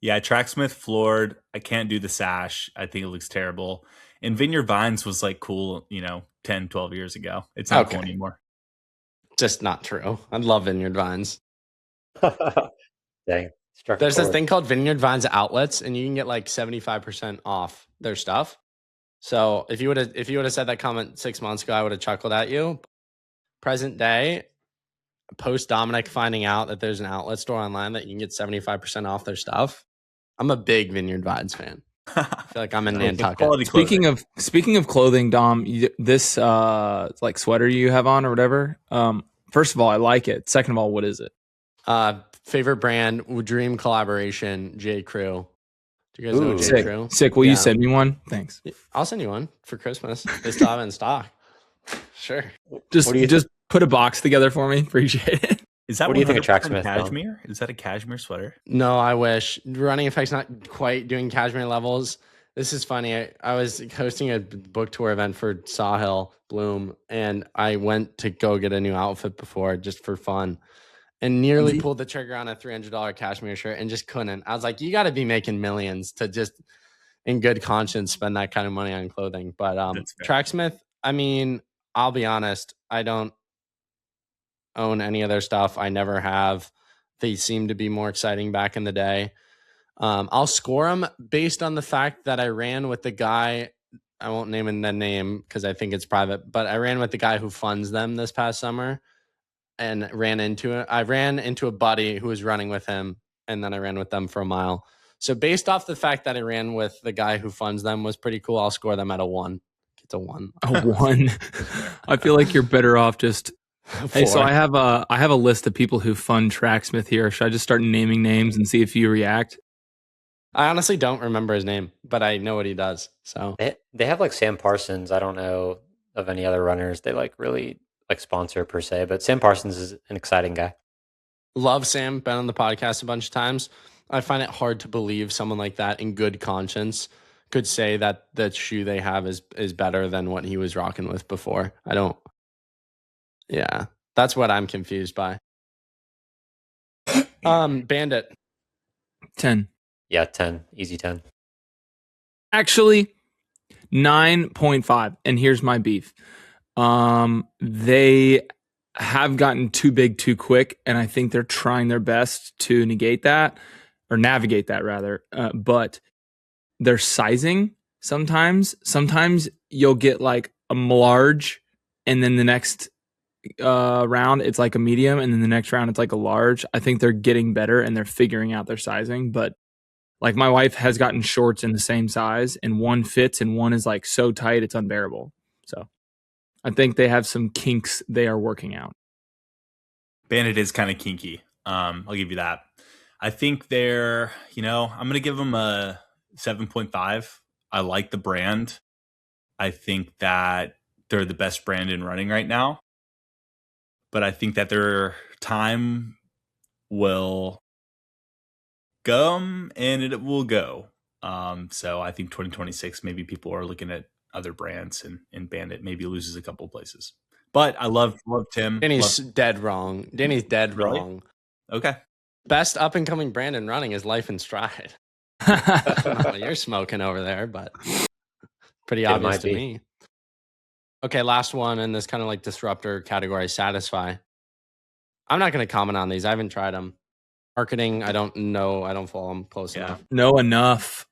Yeah, Tracksmith floored. I can't do the sash. I think it looks terrible. And Vineyard Vines was like cool, 10, 12 years ago. It's not cool anymore. Just not true. I love Vineyard Vines. Dang. There's this thing called Vineyard Vines outlets, and you can get like 75% off their stuff. So if you would have said that comment 6 months ago, I would have chuckled at you. Present day, post Dominic finding out that there's an outlet store online that you can get 75% off their stuff. I'm a big Vineyard Vines fan. I feel like I'm in Nantucket. Speaking of clothing, Dom, this like sweater you have on or whatever. First of all, I like it. Second of all, what is it? Favorite brand, dream collaboration, J. Crew. Do you guys know J. Crew? Sick. Will you send me one? Thanks. I'll send you one for Christmas. They still have it in stock. Sure. Just put a box together for me. Appreciate it. Is that what do you think of Tracksmith? Cashmere? Is that a cashmere sweater? No, I wish. Running Effect's not quite doing cashmere levels. This is funny. I was hosting a book tour event for Sawhill Bloom, and I went to go get a new outfit before just for fun, and nearly pulled the trigger on a $300 cashmere shirt and just couldn't. I was like, you got to be making millions to just, in good conscience, spend that kind of money on clothing. But Tracksmith, I mean, I'll be honest, I don't own any of their stuff. I never have. They seem to be more exciting back in the day. I'll score them based on the fact that I ran with the guy. I won't name the name because I think it's private, but I ran with the guy who funds them this past summer and I ran into a buddy who was running with him, and then I ran with them for a mile. So based off the fact that I ran with the guy who funds them was pretty cool, I'll score them at a 1. It's a 1. A 1. I feel like you're better off just. Hey, so I have a list of people who fund Tracksmith here. Should I just start naming names and see if you react? I honestly don't remember his name, but I know what he does. So they have like Sam Parsons. I don't know of any other runners they like really like sponsor per se, but Sam Parsons is an exciting guy. Love Sam. Been on the podcast a bunch of times. I find it hard to believe someone like that in good conscience could say that the shoe they have is better than what he was rocking with before. I don't. Yeah, that's what I'm confused by. Bandit. 10. Yeah, 10. Easy 10. Actually, 9.5. And here's my beef. They have gotten too big too quick, and I think they're trying their best to negate that, or navigate that rather. But their sizing sometimes you'll get like a large, and then the next round it's like a medium, and then the next round it's like a large. I think they're getting better and they're figuring out their sizing. But like my wife has gotten shorts in the same size, and one fits and one is like so tight it's unbearable. So I think they have some kinks they are working out. Bandit is kind of kinky. I'll give you that. I think they're, I'm going to give them a 7.5. I like the brand. I think that they're the best brand in running right now. But I think that their time will come and it will go. So I think 2026, maybe people are looking at other brands, and Bandit maybe loses a couple places. But I love Tim. Danny's dead wrong. Danny's dead Really? wrong. Okay. Best up and coming brand in running is Life in Stride. I don't know what you're smoking over there, but pretty It obvious might to be. me. Okay, last one in this kind of like disruptor category, Satisfy. I'm not going to comment on these. I haven't tried them. Marketing, I don't know. I don't follow them close enough. No, enough.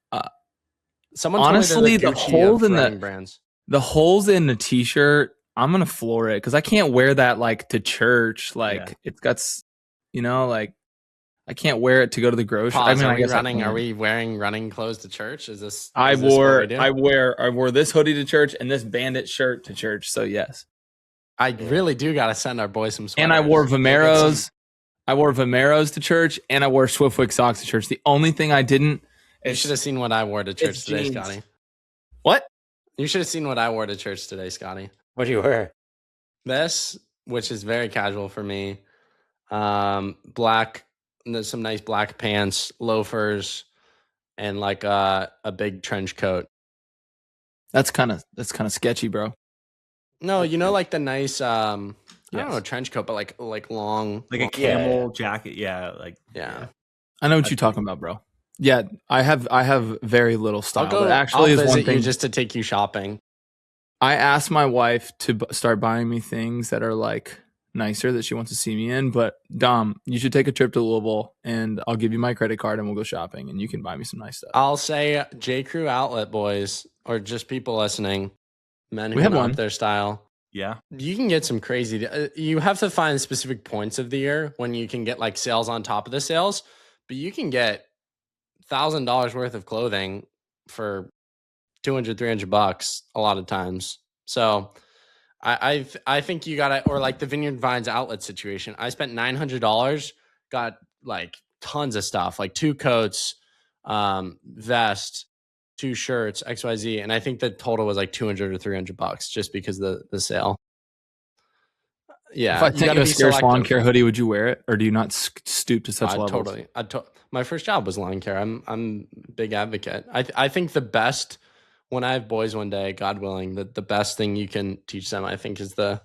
Someone honestly, told me they're the Gucci of running brands. The holes in the t-shirt, I'm gonna floor it because I can't wear that like to church. Like it's got, like I can't wear it to go to the grocery. Pause, I mean, Are we wearing running clothes to church? Is this? I wore this hoodie to church and this Bandit shirt to church. So yes, I really do got to send our boys some sweaters. And I wore Vomeros. I wore Vomeros to church, and I wore Swiftwick socks to church. The only thing I didn't. You should have seen what I wore to church today, jeans. Scotty. What? You should have seen what I wore to church today, Scotty. What do you wear? This, which is very casual for me. Black, there's some nice black pants, loafers, and like a big trench coat. That's kind of sketchy, bro. No, like the nice I don't know, trench coat, but like long, like a camel jacket. Yeah, I know what you're talking about, bro. Yeah, I have very little style. I'll visit you just to take you shopping. I asked my wife to start buying me things that are like nicer that she wants to see me in. But Dom, you should take a trip to Louisville, and I'll give you my credit card, and we'll go shopping, and you can buy me some nice stuff. I'll say J. Crew Outlet boys, or just people listening, men who have their style. Yeah, you can get some crazy. You have to find specific points of the year when you can get like sales on top of the sales, but you can get $1,000 worth of clothing for $200-$300 a lot of times. So I think you gotta, or like the Vineyard Vines outlet situation. I spent $900, got like tons of stuff, like 2 coats, vest, 2 shirts, XYZ, and I think the total was like $200 or $300 just because of the sale. Yeah, if I take a scarce lawn care hoodie, would you wear it, or do you not stoop to such levels? Totally. My first job was lawn care. I'm a big advocate. I think the best, when I have boys one day, God willing, the best thing you can teach them, I think, is the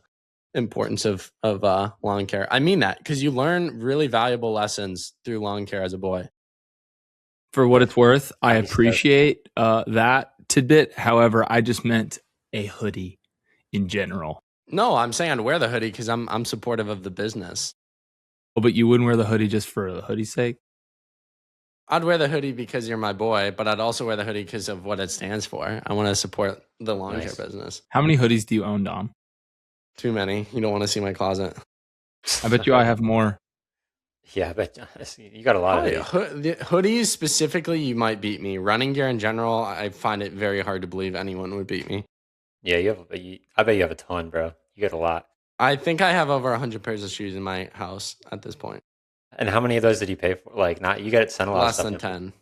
importance of lawn care. I mean that because you learn really valuable lessons through lawn care as a boy. For what it's worth, I appreciate that tidbit. However, I just meant a hoodie in general. No, I'm saying I'd wear the hoodie because I'm supportive of the business. Oh, but you wouldn't wear the hoodie just for the hoodie's sake? I'd wear the hoodie because you're my boy, but I'd also wear the hoodie because of what it stands for. I want to support the lawn care business. How many hoodies do you own, Dom? Too many. You don't want to see my closet. I bet you I have more. Yeah, I bet you got a lot of hoodies specifically. You might beat me. Running gear in general, I find it very hard to believe anyone would beat me. Yeah, I bet you have a ton, bro. You got a lot. I think I have over 100 pairs of shoes in my house at this point. And how many of those did you pay for? Like, you got sent a lot of stuff. Less than 10.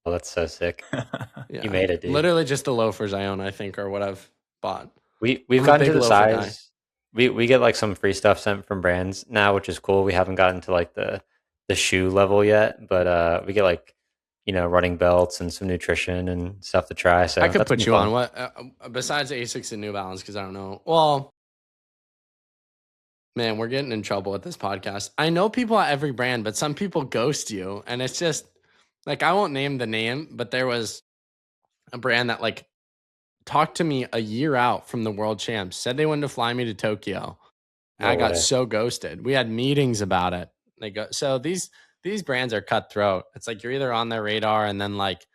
Oh, that's so sick. Yeah. You made it, dude. Literally just the loafers I own, I think, are what I've bought. We've gotten to the size. We get like some free stuff sent from brands now, which is cool. We haven't gotten to like the shoe level yet, but we get like running belts and some nutrition and stuff to try. So I could that's put been you fun. on what besides Asics and New Balance, because I don't know. Well, man, we're getting in trouble with this podcast. I know people at every brand, but some people ghost you, and it's just like, I won't name the name, but there was a brand that like talked to me a year out from the world champs, said they wanted to fly me to Tokyo. And No I got way. so ghosted. We had meetings about it. So these brands are cutthroat. It's like you're either on their radar, and then like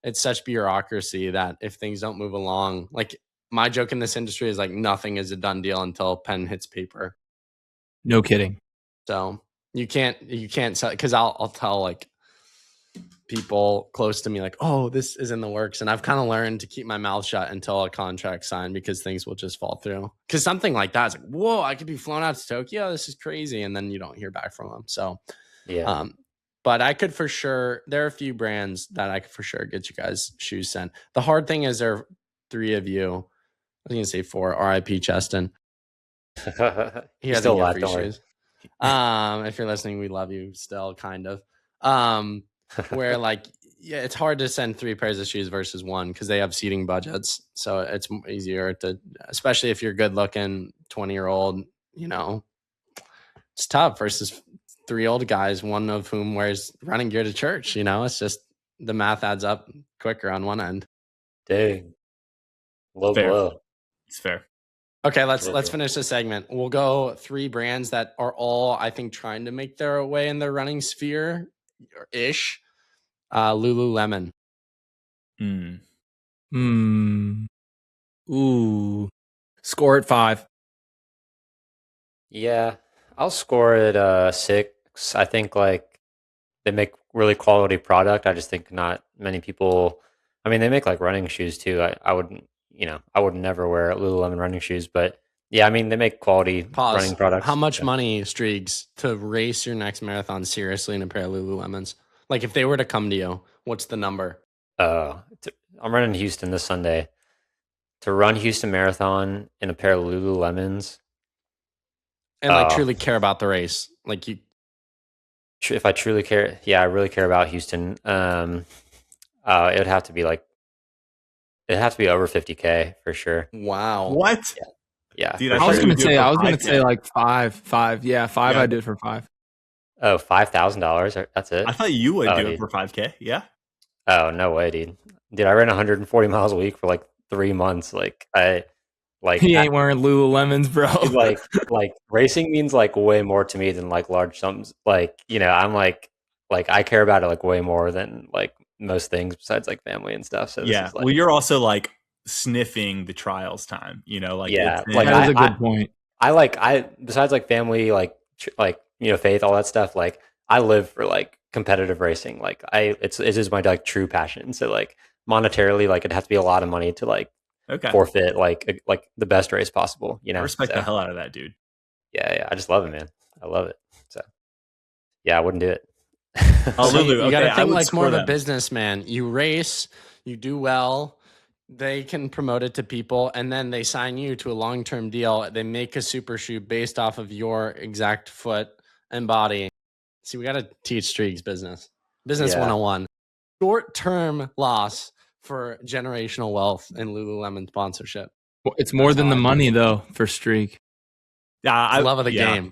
it's such bureaucracy that if things don't move along, like my joke in this industry is like nothing is a done deal until pen hits paper. No kidding. So you can't sell, because I'll tell like people close to me like, oh, this is in the works, and I've kind of learned to keep my mouth shut until a contract signed, because things will just fall through. Because something like that is like, whoa, I could be flown out to Tokyo, this is crazy, and then you don't hear back from them. So Yeah. but I could for sure, there are a few brands that I could for sure get you guys shoes sent. The hard thing is there are 3 of you. I was gonna say 4. R.I.P. Cheston. He He's doesn't still get alive. free Don't worry. shoes. If you're listening, we love you still, kind of. Where like, yeah, it's hard to send 3 pairs of shoes versus 1 because they have seating budgets. So it's easier to, especially if you're good looking 20-year-old, it's tough versus 3 old guys, one of whom wears running gear to church. It's just the math adds up quicker on one end. Dang. Low Fair. blow. It's fair. Okay, let's Okay. finish this segment. We'll go 3 brands that are all, I think, trying to make their way in the running sphere ish. Lululemon. Ooh. Score at 5. Yeah, I'll score it 6. I think like they make really quality product. I just think not many people. I mean, they make like running shoes too. I wouldn't, I would never wear Lululemon running shoes, but yeah, I mean they make quality Pause. running products. How much Yeah. money, Streaks, to race your next marathon seriously in a pair of Lululemons? Like if they were to come to you, what's the number? I'm running Houston this Sunday. To run Houston Marathon in a pair of Lululemons, And like Oh. truly care about the race. Like you, if I truly care, I really care about Houston. It would have to be over 50K for sure. wow. What? Yeah, Dude, for I was sure. gonna do it say for I was gonna 5K. say like 5. Yeah, 5. Yeah. I'd do it for 5. Oh, $5,000. That's it. I thought you would Oh, do it dude. for 5K. Yeah. Oh, no way, dude. Dude, I ran 140 miles a week for like 3 months. He ain't wearing Lululemons, bro. like racing means like way more to me than like large sums. Like, I'm like I care about it like way more than like most things besides like family and stuff. So this Yeah. is like, Well, you're also like sniffing the trials time, like Yeah, it's- like, That is a I- good point. I besides like family, like faith, all that stuff. Like I live for like competitive racing. Like it is my like true passion. So like monetarily, like it'd have to be a lot of money to like okay. forfeit like the best race possible. I respect So, the hell out of that, dude. yeah. I just love it, man. I love it. So yeah, I wouldn't do it. Oh, So Lulu, you got okay, to I think would like more score of a them. businessman. You race, you do well, they can promote it to people, and then they sign you to a long-term deal. They make a super shoe based off of your exact foot and body. See, we got to teach Streaks business Yeah. 101. Short-term loss for generational wealth in Lululemon sponsorship. Well, it's more That's than how the I money though for Streak. Yeah, Love of the game.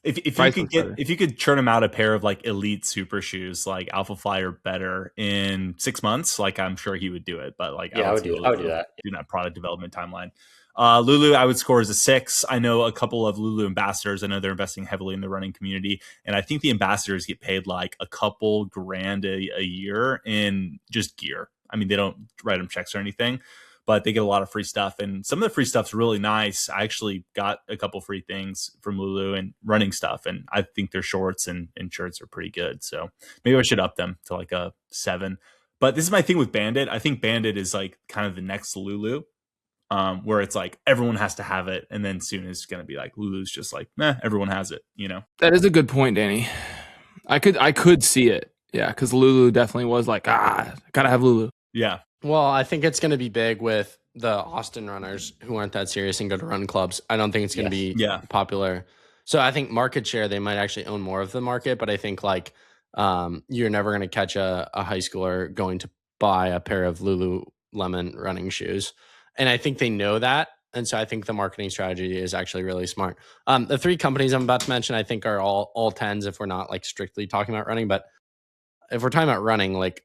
If you Priceless, could brother. if you could churn them out a pair of like elite super shoes like Alpha Fly or better in 6 months, like I'm sure he would do it. But like Yeah, I would see do it. I would do Lulu that. do that product development timeline. Lulu, I would score as a 6. I know a couple of Lulu ambassadors. I know they're investing heavily in the running community, and I think the ambassadors get paid like a couple grand a year in just gear. I mean, they don't write them checks or anything, but they get a lot of free stuff, and some of the free stuff's really nice. I actually got a couple free things from Lulu and running stuff, and I think their shorts and shirts are pretty good. So maybe I should up them to like a 7. But this is my thing with Bandit. I think Bandit is like kind of the next Lulu, where it's like everyone has to have it, and then soon it's going to be like Lulu's just like, everyone has it, That is a good point, Danny. I could see it. Yeah, because Lulu definitely was like, gotta have Lulu. Yeah. Well, I think it's going to be big with the Austin runners who aren't that serious and go to run clubs. I don't think it's going to be Yeah. popular. So I think market share, they might actually own more of the market, but I think like You're never going to catch a high schooler going to buy a pair of Lululemon running shoes. And I think they know that. And so I think the marketing strategy is actually really smart. The 3 companies I'm about to mention, I think are all 10s if we're not like strictly talking about running. But if we're talking about running, like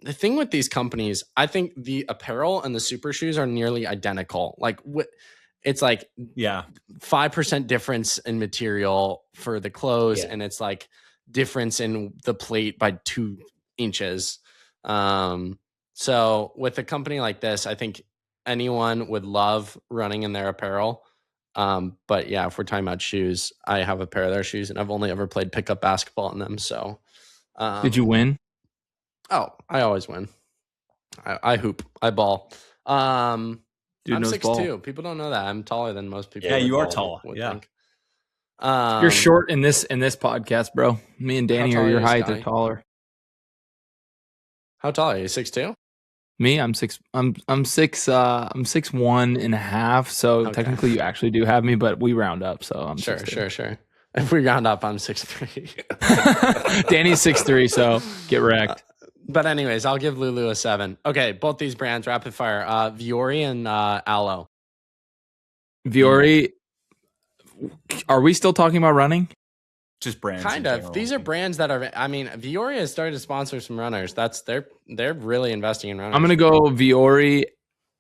the thing with these companies, I think the apparel and the super shoes are nearly identical. Like it's like 5% difference in material for the clothes, and it's like difference in the plate by 2 inches. So with a company like this, I think anyone would love running in their apparel. But yeah, if we're talking about shoes, I have a pair of their shoes and I've only ever played pickup basketball in them. So Did you win? Oh, I always win. I hoop. I ball. Dude I'm knows 6'2". ball. People don't know that. I'm taller than most people. Yeah, with you are ball tall. would Yeah. think. You're short in this podcast, bro. Me and Danny How are tall your are you, height. Scotty? They're taller. How tall are you? 6'2"? Me, I'm 6'1.5". So Okay. technically, you actually do have me, but we round up. So I'm Sure. 6'2". If we round up, I'm 6'3". Danny's 6'3", so get wrecked. But anyways, I'll give Lulu a 7. Okay, both these brands, rapid fire. Viore and Aloe. Viore, are we still talking about running? Just brands. Kind in of. general. These are brands that are. I mean, Viore has started to sponsor some runners. They're really investing in runners. I'm gonna go Viore,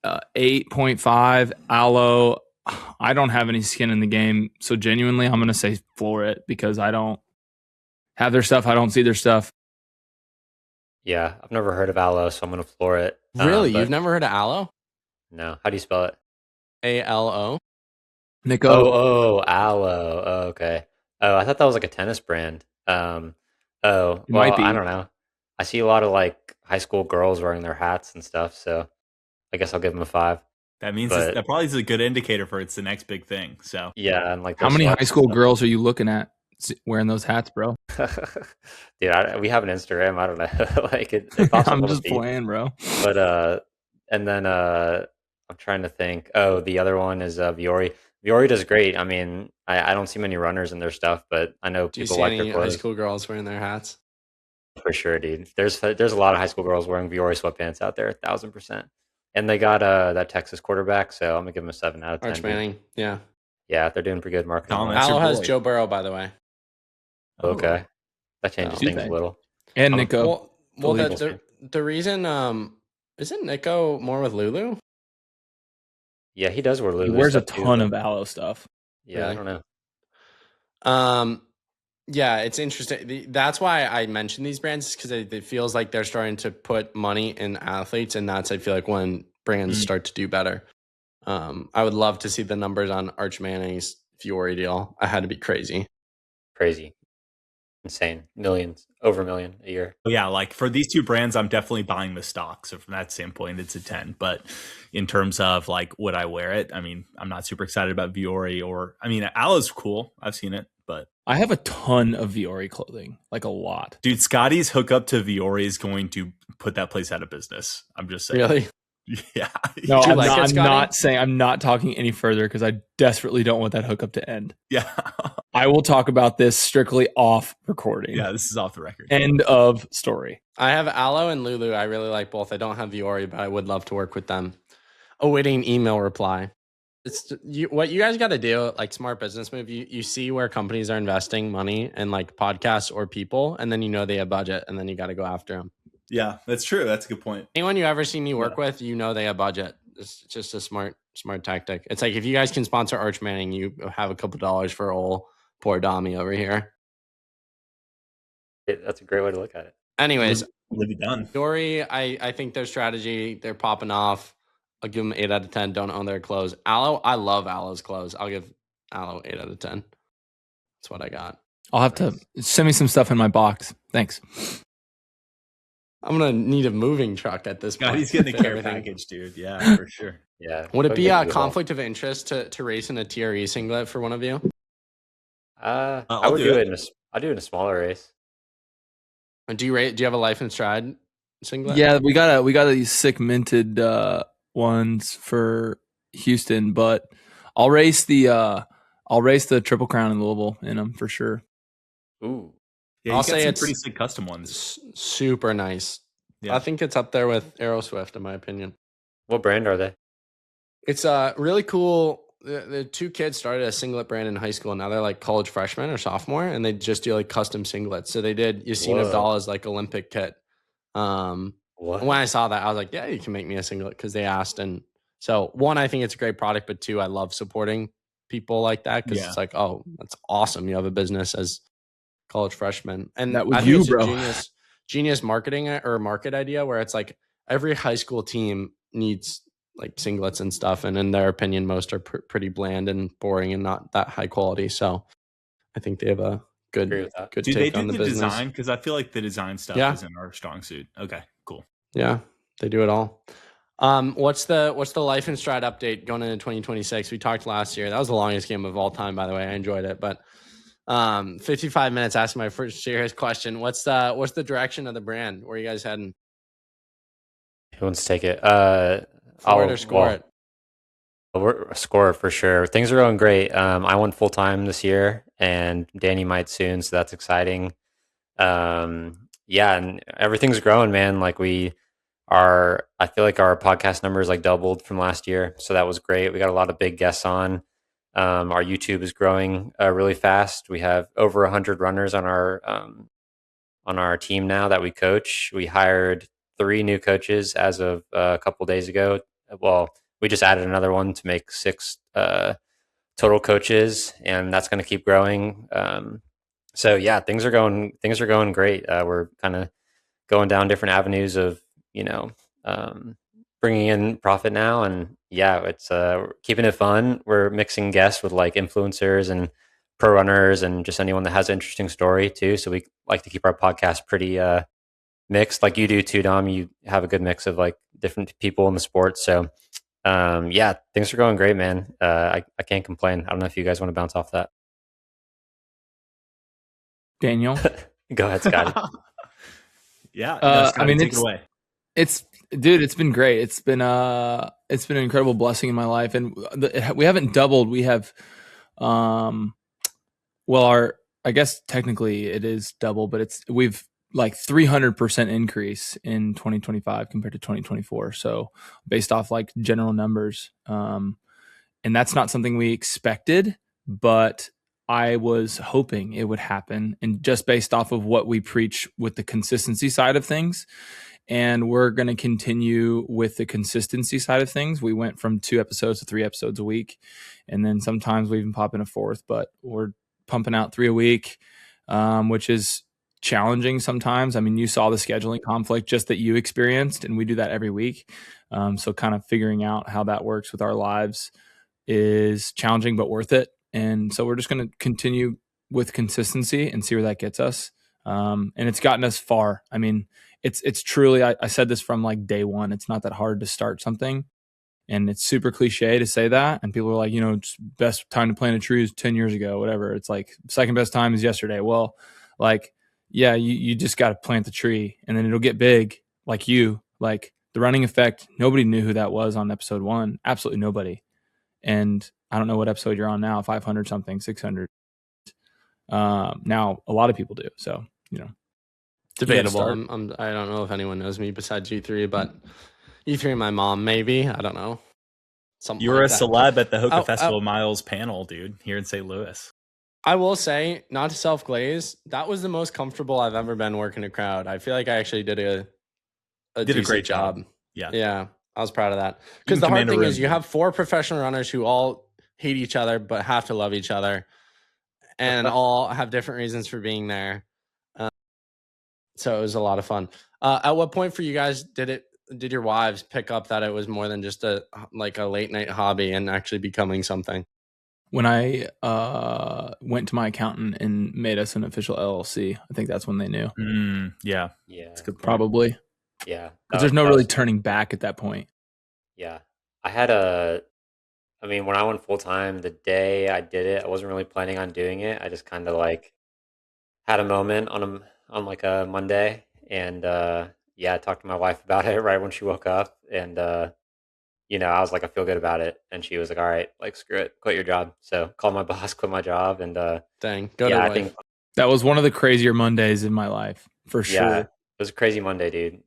8.5. Aloe, I don't have any skin in the game, so genuinely, I'm gonna say floor it because I don't have their stuff. I don't see their stuff. Yeah, I've never heard of Aloe, so I'm gonna floor it. Really, But you've never heard of Aloe? No. How do you spell it? ALO. Nico, Oh, Aloe. Oh, okay. Oh, I thought that was like a tennis brand. Oh, It might well, be. I don't know. I see a lot of like high school girls wearing their hats and stuff, so I guess I'll give them a 5. That means But- that probably is a good indicator for it's the next big thing. So Yeah, and like how their many high sweats and school stuff. girls are you looking at wearing those hats, bro? Dude, we have an Instagram. I don't know. Like it pops up I'm on the just feed. playing, bro. But and then I'm trying to think. Oh, the other one is Viore. Viore does great. I mean, I don't see many runners in their stuff, but I know Do you people see like any their high clothes school girls wearing their hats? for sure, dude. There's a lot of high school girls wearing Viore sweatpants out there, 1,000%. And they got that Texas quarterback, so I'm gonna give them a 7 out of 10. Arch dude. Manning. Yeah. Yeah, they're doing pretty good marketing. Tom, on that's that. your Aloe has boy. Joe Burrow, by the way. Okay, that changes Oh. things a little. And I'm- Nico. Well, the Eagles the reason isn't Nico more with Lulu? Yeah, he does wear He Lulu wears a stuff too, ton but- of Aloe stuff. Yeah, Really? I don't know. Yeah, it's interesting. That's why I mentioned these brands, because it feels like they're starting to put money in athletes, and that's, I feel like, when brands start to do better. I would love to see the numbers on Arch Manning's Fiore deal. I had to be crazy. Crazy, insane, millions, over a million a year. yeah, like for these two brands, I'm definitely buying the stock. So from that standpoint, it's a 10. But in terms of like, would I wear it? I mean, I'm not super excited about Viore Aloe's cool. I've seen it, but I have a ton of Viore clothing, like a lot. dude, Scotty's hookup to Viore is going to put that place out of business. I'm just saying. Really? Yeah. No, Do you I'm, like not, it, I'm Scotty? not saying. I'm not talking any further because I desperately don't want that hookup to end. Yeah. I will talk about this strictly off recording. Yeah. This is off the record. End of story. I have Aloe and Lulu. I really like both. I don't have Viore, but I would love to work with them. Awaiting email reply. It's what you guys got to do, like smart business move. You see where companies are investing money in like podcasts or people, and then you know they have budget, and then you got to go after them. Yeah, that's true. That's a good point. Anyone you ever see me work with, you know they have budget. It's just a smart tactic. It's like if you guys can sponsor Arch Manning, you have a couple dollars for old poor Dommy over here. That's a great way to look at it. Anyways, Really done. Dory, I think their strategy, they're popping off. I'll give them 8 out of 10. Don't own their clothes. Aloe, I love Aloe's clothes. I'll give Aloe 8 out of 10. That's what I got. I'll have to send me some stuff in my box. Thanks. I'm gonna need a moving truck at this point. God, he's getting a Fit care everything. package, dude. Yeah, for sure. Yeah. Would it Go be get a you conflict of interest to race in a TRE singlet for one of you? I I'll would do do it. it. I do it in a smaller race. Do you have a Life and Stride singlet? Yeah, we got these sick minted ones for Houston, but I'll race the Triple Crown in Louisville in them for sure. Ooh. Yeah, I'll you got say some it's pretty sick custom ones. super nice. Yeah. I think it's up there with Aeroswift in my opinion. What brand are they? It's really cool. The two kids started a singlet brand in high school. Now they're like college freshmen or sophomore, and they just do like custom singlets. So they did Yassine Whoa. Abdallah's like Olympic kit. What? When I saw that, I was like, yeah, you can make me a singlet because they asked. And so one, I think it's a great product, but two, I love supporting people like that because Yeah. it's like, oh, that's awesome. You have a business as college freshmen. And That was I think you, it's bro. a genius marketing or market idea where it's like every high school team needs like singlets and stuff. And in their opinion, most are pretty bland and boring and not that high quality. So I think they have a Agree good with that. Do they take do on the the business. design? Because I feel like the design stuff Yeah. isn't our strong suit. Okay, cool. Yeah, they do it all. What's the Life and Stride update going into 2026? We talked last year. That was the longest game of all time, by the way. I enjoyed it, but 55 minutes asking my first serious question. What's the direction of the brand? Where are you guys heading? Who wants to take it? Forward or score it? We're score for sure. Things are going great. I went full time this year, and Danny might soon, so that's exciting. Yeah, and everything's growing, man. Like I feel like our podcast numbers like doubled from last year, so that was great. We got a lot of big guests on. Our YouTube is growing really fast. We have over 100 runners on our team now that we coach. We hired 3 new coaches as of a couple days ago. Well, we just added another one to make 6 total coaches, and that's going to keep growing. So yeah, things are going great. We're kind of going down different avenues of bringing in profit now, and yeah, it's keeping it fun. We're mixing guests with like influencers and pro runners and just anyone that has an interesting story too. So we like to keep our podcast pretty mixed, like you do too, Dom. You have a good mix of like different people in the sport. So yeah, things are going great, man. I can't complain. I don't know if you guys want to bounce off that. Daniel. Go ahead, Scotty. Yeah, no, Scotty, I mean, take it away. it's been great. It's been an incredible blessing in my life, and we haven't doubled. We have, I guess technically it is double, but we've like 300% increase in 2025 compared to 2024. So based off like general numbers, and that's not something we expected, but I was hoping it would happen, and just based off of what we preach with the consistency side of things. And we're going to continue with the consistency side of things. We went from 2 episodes to 3 episodes a week. And then sometimes we even pop in a 4th, but we're pumping out 3 a week, which is challenging sometimes. I mean, you saw the scheduling conflict just that you experienced, and we do that every week. So kind of figuring out how that works with our lives is challenging, but worth it. And so we're just going to continue with consistency and see where that gets us. And it's gotten us far. I mean, it's truly, I said this from like day one, it's not that hard to start something, and it's super cliche to say that. And people are like, it's best time to plant a tree is 10 years ago, whatever. It's like second best time is yesterday. Well, like, yeah, you just got to plant the tree and then it'll get big. Like the running effect. Nobody knew who that was on episode 1. Absolutely nobody. And I don't know what episode you're on now, 500 something, 600. Now a lot of people do. So, Debatable. I don't know if anyone knows me besides you 3, but you 3 and my mom, maybe. I don't know. You were like a that. celeb at the Hoka Festival Miles panel, dude, here in St. Louis. I will say, not to self-glaze, that was the most comfortable I've ever been working a crowd. I feel like I actually did a great job. Yeah. I was proud of that. Because the hard thing is you have 4 professional runners who all hate each other but have to love each other and all have different reasons for being there. So it was a lot of fun. At what point for you guys did your wives pick up that it was more than just a late night hobby and actually becoming something? When I went to my accountant and made us an official LLC, I think that's when they knew. Yeah. That's a good point. Probably. Yeah. Because there's no really turning back at that point. Yeah. When I went full time, the day I did it, I wasn't really planning on doing it. I just kind of like had a moment on a Monday, and I talked to my wife about it right when she woke up, and I was like, I feel good about it, and she was like, all right, like screw it, quit your job. So called my boss, quit my job, and dang, go to wife. That was one of the crazier Mondays in my life, for Yeah, sure. it was a crazy Monday, dude.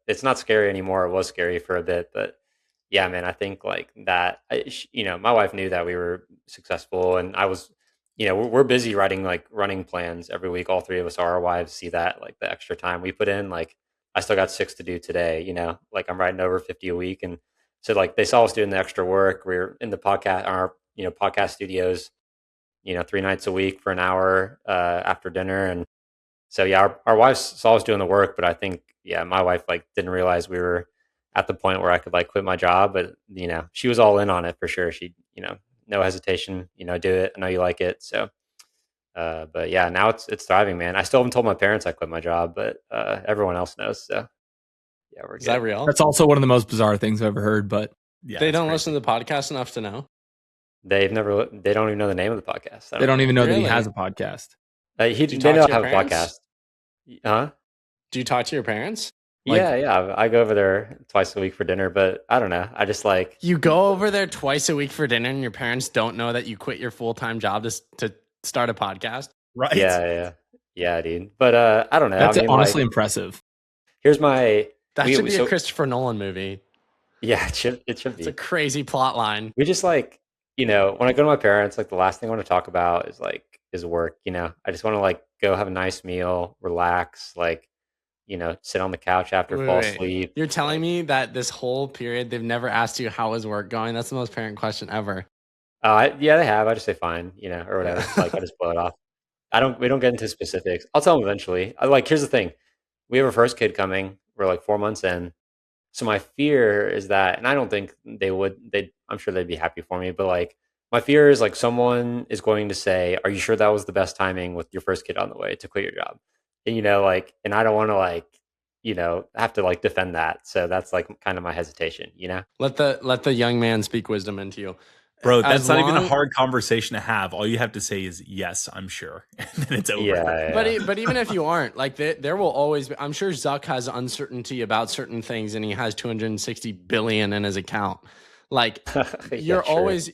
It's not scary anymore. It was scary for a bit, but yeah, man, I think like that. My wife knew that we were successful, and I was. We're busy writing like running plans every week. All three of us are. Our wives see that like the extra time we put in. Like I still got 6 to do today. Like I'm writing over 50 a week, and so like they saw us doing the extra work. We are in the podcast, our podcast studios. 3 nights a week for an hour after dinner, and so yeah, our wives saw us doing the work, but I think my wife like didn't realize we were at the point where I could like quit my job, but she was all in on it for sure. She no hesitation, do it. I know you like it, so. But yeah, now it's thriving, man. I still haven't told my parents I quit my job, but everyone else knows. So yeah, we're Is good. that real? That's also one of the most bizarre things I've ever heard, but Yeah, They it's don't crazy. listen to the podcast enough to know. They don't even know the name of the podcast. they don't even know that he Really? has a podcast. They Do you know talk I to have your a parents? podcast. Huh? Do you talk to your parents? Like- Yeah. I go over there twice a week for dinner, but I don't know. I just like You go over there twice a week for dinner, and your parents don't know that you quit your full-time job to start a podcast. Right? Yeah, dude. But I don't know. That's I mean, honestly like, impressive. here's my. That we- should be so- a Christopher Nolan movie. Yeah, it should It's be. a crazy plot line. We just like, when I go to my parents, like the last thing I want to talk about is work. I just want to like go have a nice meal, relax, like, sit on the couch after, fall Wait. asleep. You're telling me that this whole period they've never asked you how is work going? That's the most parent question ever. Yeah, they have. I just say fine, or whatever. Like I just blow it off. We don't get into specifics. I'll tell them eventually. Here's the thing. We have our first kid coming. We're like 4 months in. So my fear is that, and I don't think I'm sure they'd be happy for me, but like my fear is like someone is going to say, "Are you sure that was the best timing with your first kid on the way to quit your job?" And and I don't want to have to like defend that. So that's like kind of my hesitation, Let the young man speak wisdom into you. Bro, As that's not even a long- hard conversation to have. All you have to say is yes, I'm sure. And then it's over. Yeah. But even if you aren't, like there will always be. I'm sure Zuck has uncertainty about certain things, and he has 260 billion in his account. Like Yeah, you're always.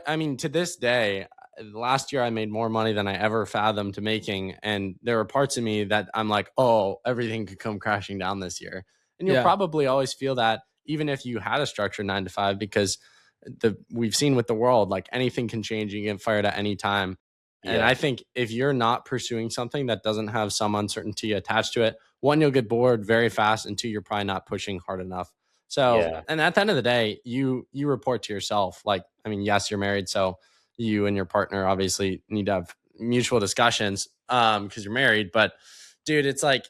I mean, to this day, last year I made more money than I ever fathomed making, and there are parts of me that I'm like, oh, everything could come crashing down this year, and you'll Yeah. probably always feel that, even if you had a structured 9 to 5, because we've seen with the world, like anything can change. You can get fired at any time. And Yeah. I think if you're not pursuing something that doesn't have some uncertainty attached to it, one, you'll get bored very fast, and two, you're probably not pushing hard enough. So, Yeah. and at the end of the day, you report to yourself. Like, I mean, yes, you're married, so you and your partner obviously need to have mutual discussions because you're married. But dude, it's like,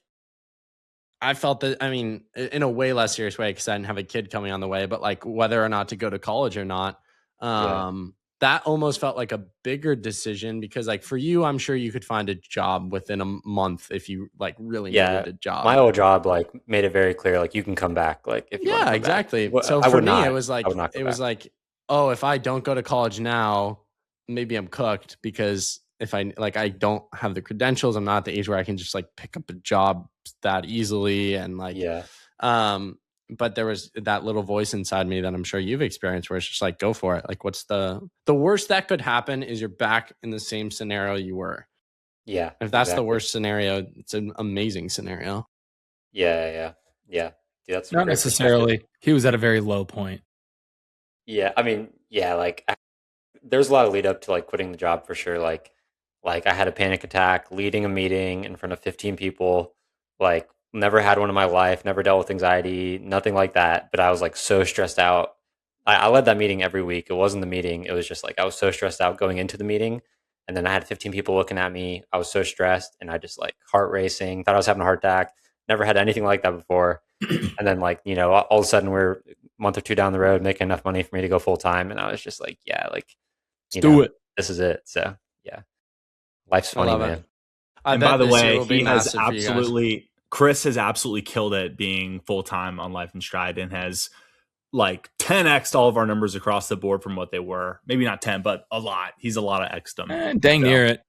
I felt that, I mean, in a way less serious way because I didn't have a kid coming on the way, but like whether or not to go to college or not, that almost felt like a bigger decision because like for you, I'm sure you could find a job within a month if you like really needed a job. My old job like made it very clear, like you can come back, like if you want to come exactly. back. So I for would me, not. it was like I would not go back. oh, if I don't go to college now, maybe I'm cooked because if I don't have the credentials, I'm not at the age where I can just like pick up a job that easily and like Yeah. But there was that little voice inside me that I'm sure you've experienced where it's just like, go for it. Like, what's the worst that could happen is you're back in the same scenario you were. Yeah. If that's the exactly. worst scenario, it's an amazing scenario. Yeah. Dude, that's a Not great necessarily. He was at a very low point. Yeah, I mean, yeah, like there's a lot of lead up to like quitting the job for sure. Like I had a panic attack leading a meeting in front of 15 people. Like never had one in my life, never dealt with anxiety, nothing like that. But I was like so stressed out. I led that meeting every week. It wasn't the meeting. It was just like I was so stressed out going into the meeting. And then I had 15 people looking at me. I was so stressed and I just like heart racing, thought I was having a heart attack. Never had anything like that before. And then like, all of a sudden we're a month or two down the road making enough money for me to go full time. And I was just like, yeah, like, Do it. This is it. So yeah, life's I funny, love it. man. I And bet by the this year way, will be he has massive for you guys. absolutely, Chris has absolutely killed it being full time on Life in Stride and has like 10x'd all of our numbers across the board from what they were. Maybe not 10, but a lot. He's a lot of x'd them. Dang So- near it.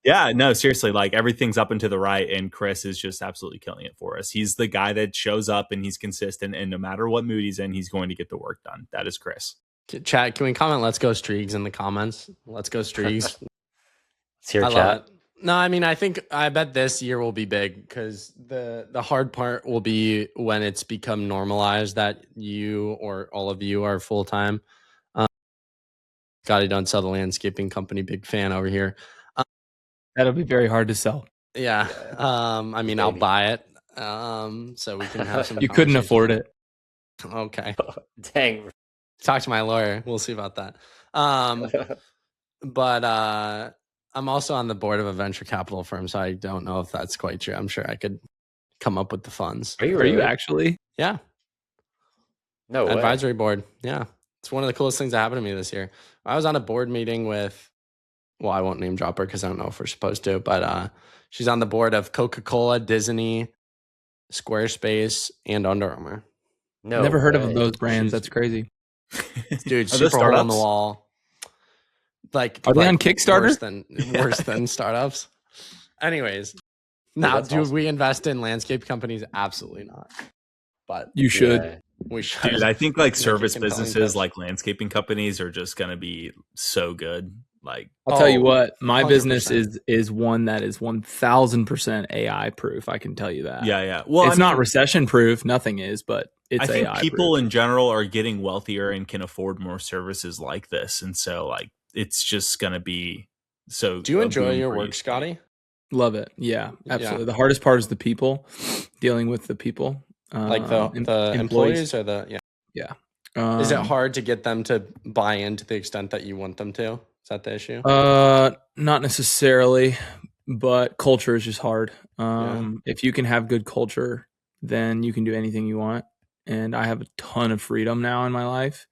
Yeah, no, seriously, like everything's up and to the right, and Chris is just absolutely killing it for us. He's the guy that shows up and he's consistent, and no matter what mood he's in, he's going to get the work done. That is Chris. Chat, can we comment? Let's go Streaks in the comments. Let's go Streaks. It's here, I chat. love it. No, I mean, I bet this year will be big because the hard part will be when it's become normalized that you or all of you are full time. Scotty done sell the landscaping company, big fan over here. That'll be very hard to sell. Yeah. I mean, I'll Baby. buy it. So we can have some. You couldn't conversations. afford it. Okay. Dang. Talk to my lawyer. We'll see about that. But I'm also on the board of a venture capital firm, so I don't know if that's quite true. I'm sure I could come up with the funds. Are you Are you really? actually? Yeah. No way. Advisory board. Yeah. It's one of the coolest things that happened to me this year. I was on a board meeting with, well, I won't name drop her because I don't know if we're supposed to, but she's on the board of Coca-Cola, Disney, Squarespace, and Under Armour. No Never heard of way. those brands. She's- That's crazy. Dude, Are those super hole in the startups? wall. Like, Are they on like, Kickstarter? Worse than startups. Anyways, now that's do awesome. we invest in landscape companies? Absolutely not. But You should. Yeah. we should. Dude, I think like Make a service compelling businesses, pitch. like landscaping companies, are just gonna be so good. Like, I'll tell you Oh, what, my 100%. business is one that is 1000% AI proof. I can tell you that. yeah. Well, It's I not mean, recession proof. Nothing is, but it's I think AI people proof. in general are getting wealthier and can afford more services like this, and so like it's just gonna be so. Do you a enjoy boom your pretty work, soon. Scotty? Love it. Yeah, absolutely. Yeah. The hardest part is the people, dealing with the people. Like the employees or the Yeah. Is it hard to get them to buy in to the extent that you want them to? Is that the issue? Not necessarily, but culture is just hard. If you can have good culture, then you can do anything you want. And I have a ton of freedom now in my life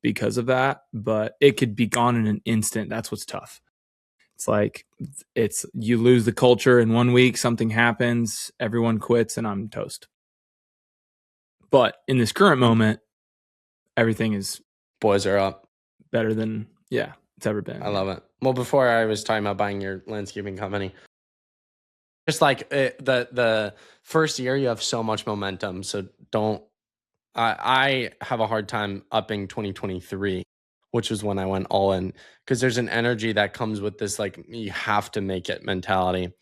because of that, but it could be gone in an instant. That's what's tough. It's like you lose the culture in 1 week, something happens, everyone quits, and I'm toast. But in this current moment, everything is Boys are up. better than it's ever been. I love it. Well, before I was talking about buying your landscaping company, just like the first year, you have so much momentum. So don't. I have a hard time upping 2023, which was when I went all in, because there's an energy that comes with this, like, you have to make it mentality.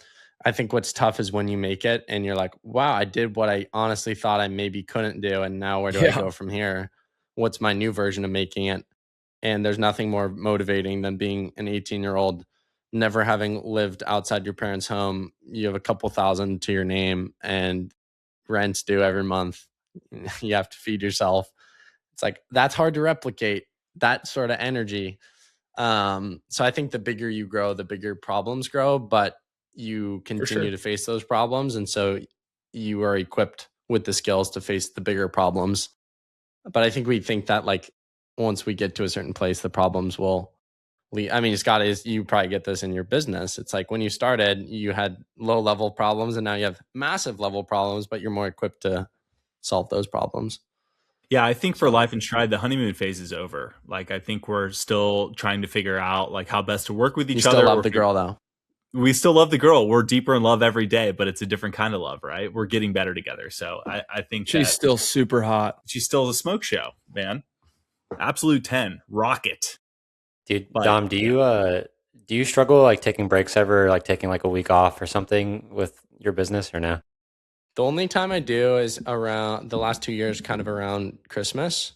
I think what's tough is when you make it and you're like, wow, I did what I honestly thought I maybe couldn't do. And now where do I Yeah. go from here? What's my new version of making it? And there's nothing more motivating than being an 18-year-old, never having lived outside your parents' home. You have a couple thousand to your name and rent's due every month. You have to feed yourself. It's like, that's hard to replicate, that sort of energy. So I think the bigger you grow, the bigger problems grow, but you continue to face those problems. And so you are equipped with the skills to face the bigger problems. But I think we think that, like, once we get to a certain place, the problems will leave. I mean, Scott, you probably get this in your business. It's like when you started, you had low level problems and now you have massive level problems, but you're more equipped to solve those problems. Yeah, I think for Life in Stride, the honeymoon phase is over. Like, I think we're still trying to figure out like how best to work with each You other. still love the girl, though. We still love the girl. We're deeper in love every day, but it's a different kind of love, right? We're getting better together. So I think she's still super hot. She's still a smoke show, man. Absolute 10, rocket. Dude, But, Dom, do you struggle like taking breaks ever, like taking like a week off or something with your business, or no? The only time I do is around the last 2 years, kind of around Christmas,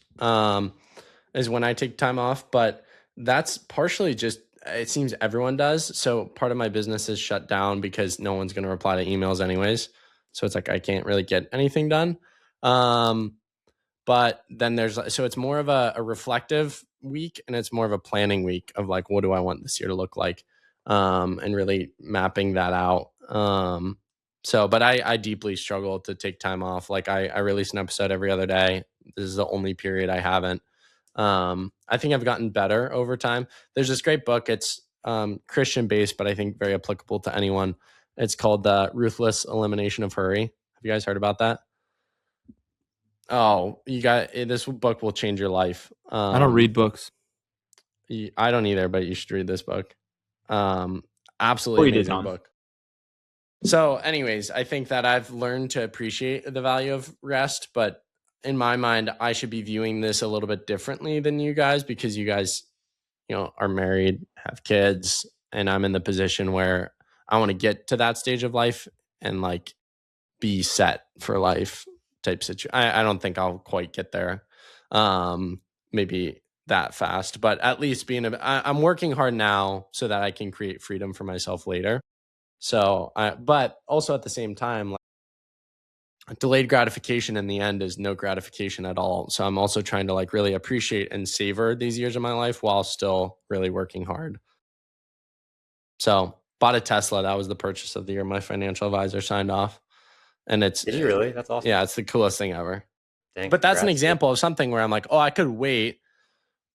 is when I take time off. But that's partially just, it seems everyone does. So part of my business is shut down because no one's going to reply to emails anyways. So it's like, I can't really get anything done. But then so it's more of a reflective week, and it's more of a planning week of like, what do I want this year to look like? And really mapping that out. But I deeply struggle to take time off. Like I release an episode every other day. This is the only period I haven't. I think I've gotten better over time. There's this great book. It's Christian based, but I think very applicable to anyone. It's called The Ruthless Elimination of Hurry. Have you guys heard about that? Oh, this book will change your life. I don't read books. I don't either, but you should read this book. Absolutely amazing book. So anyways, I think that I've learned to appreciate the value of rest, but in my mind, I should be viewing this a little bit differently than you guys, because you guys, are married, have kids, and I'm in the position where I want to get to that stage of life and like be set for life type situation. I don't think I'll quite get there. Maybe that fast, but at least I'm working hard now so that I can create freedom for myself later. So, but also at the same time, like, delayed gratification in the end is no gratification at all. So I'm also trying to like really appreciate and savor these years of my life while still really working hard. So bought a Tesla. That was the purchase of the year. My financial advisor signed off, and it's Did you really? That's awesome. Yeah, it's the coolest thing ever. Dang, But that's an congrats, example of something where I'm like, oh, I could wait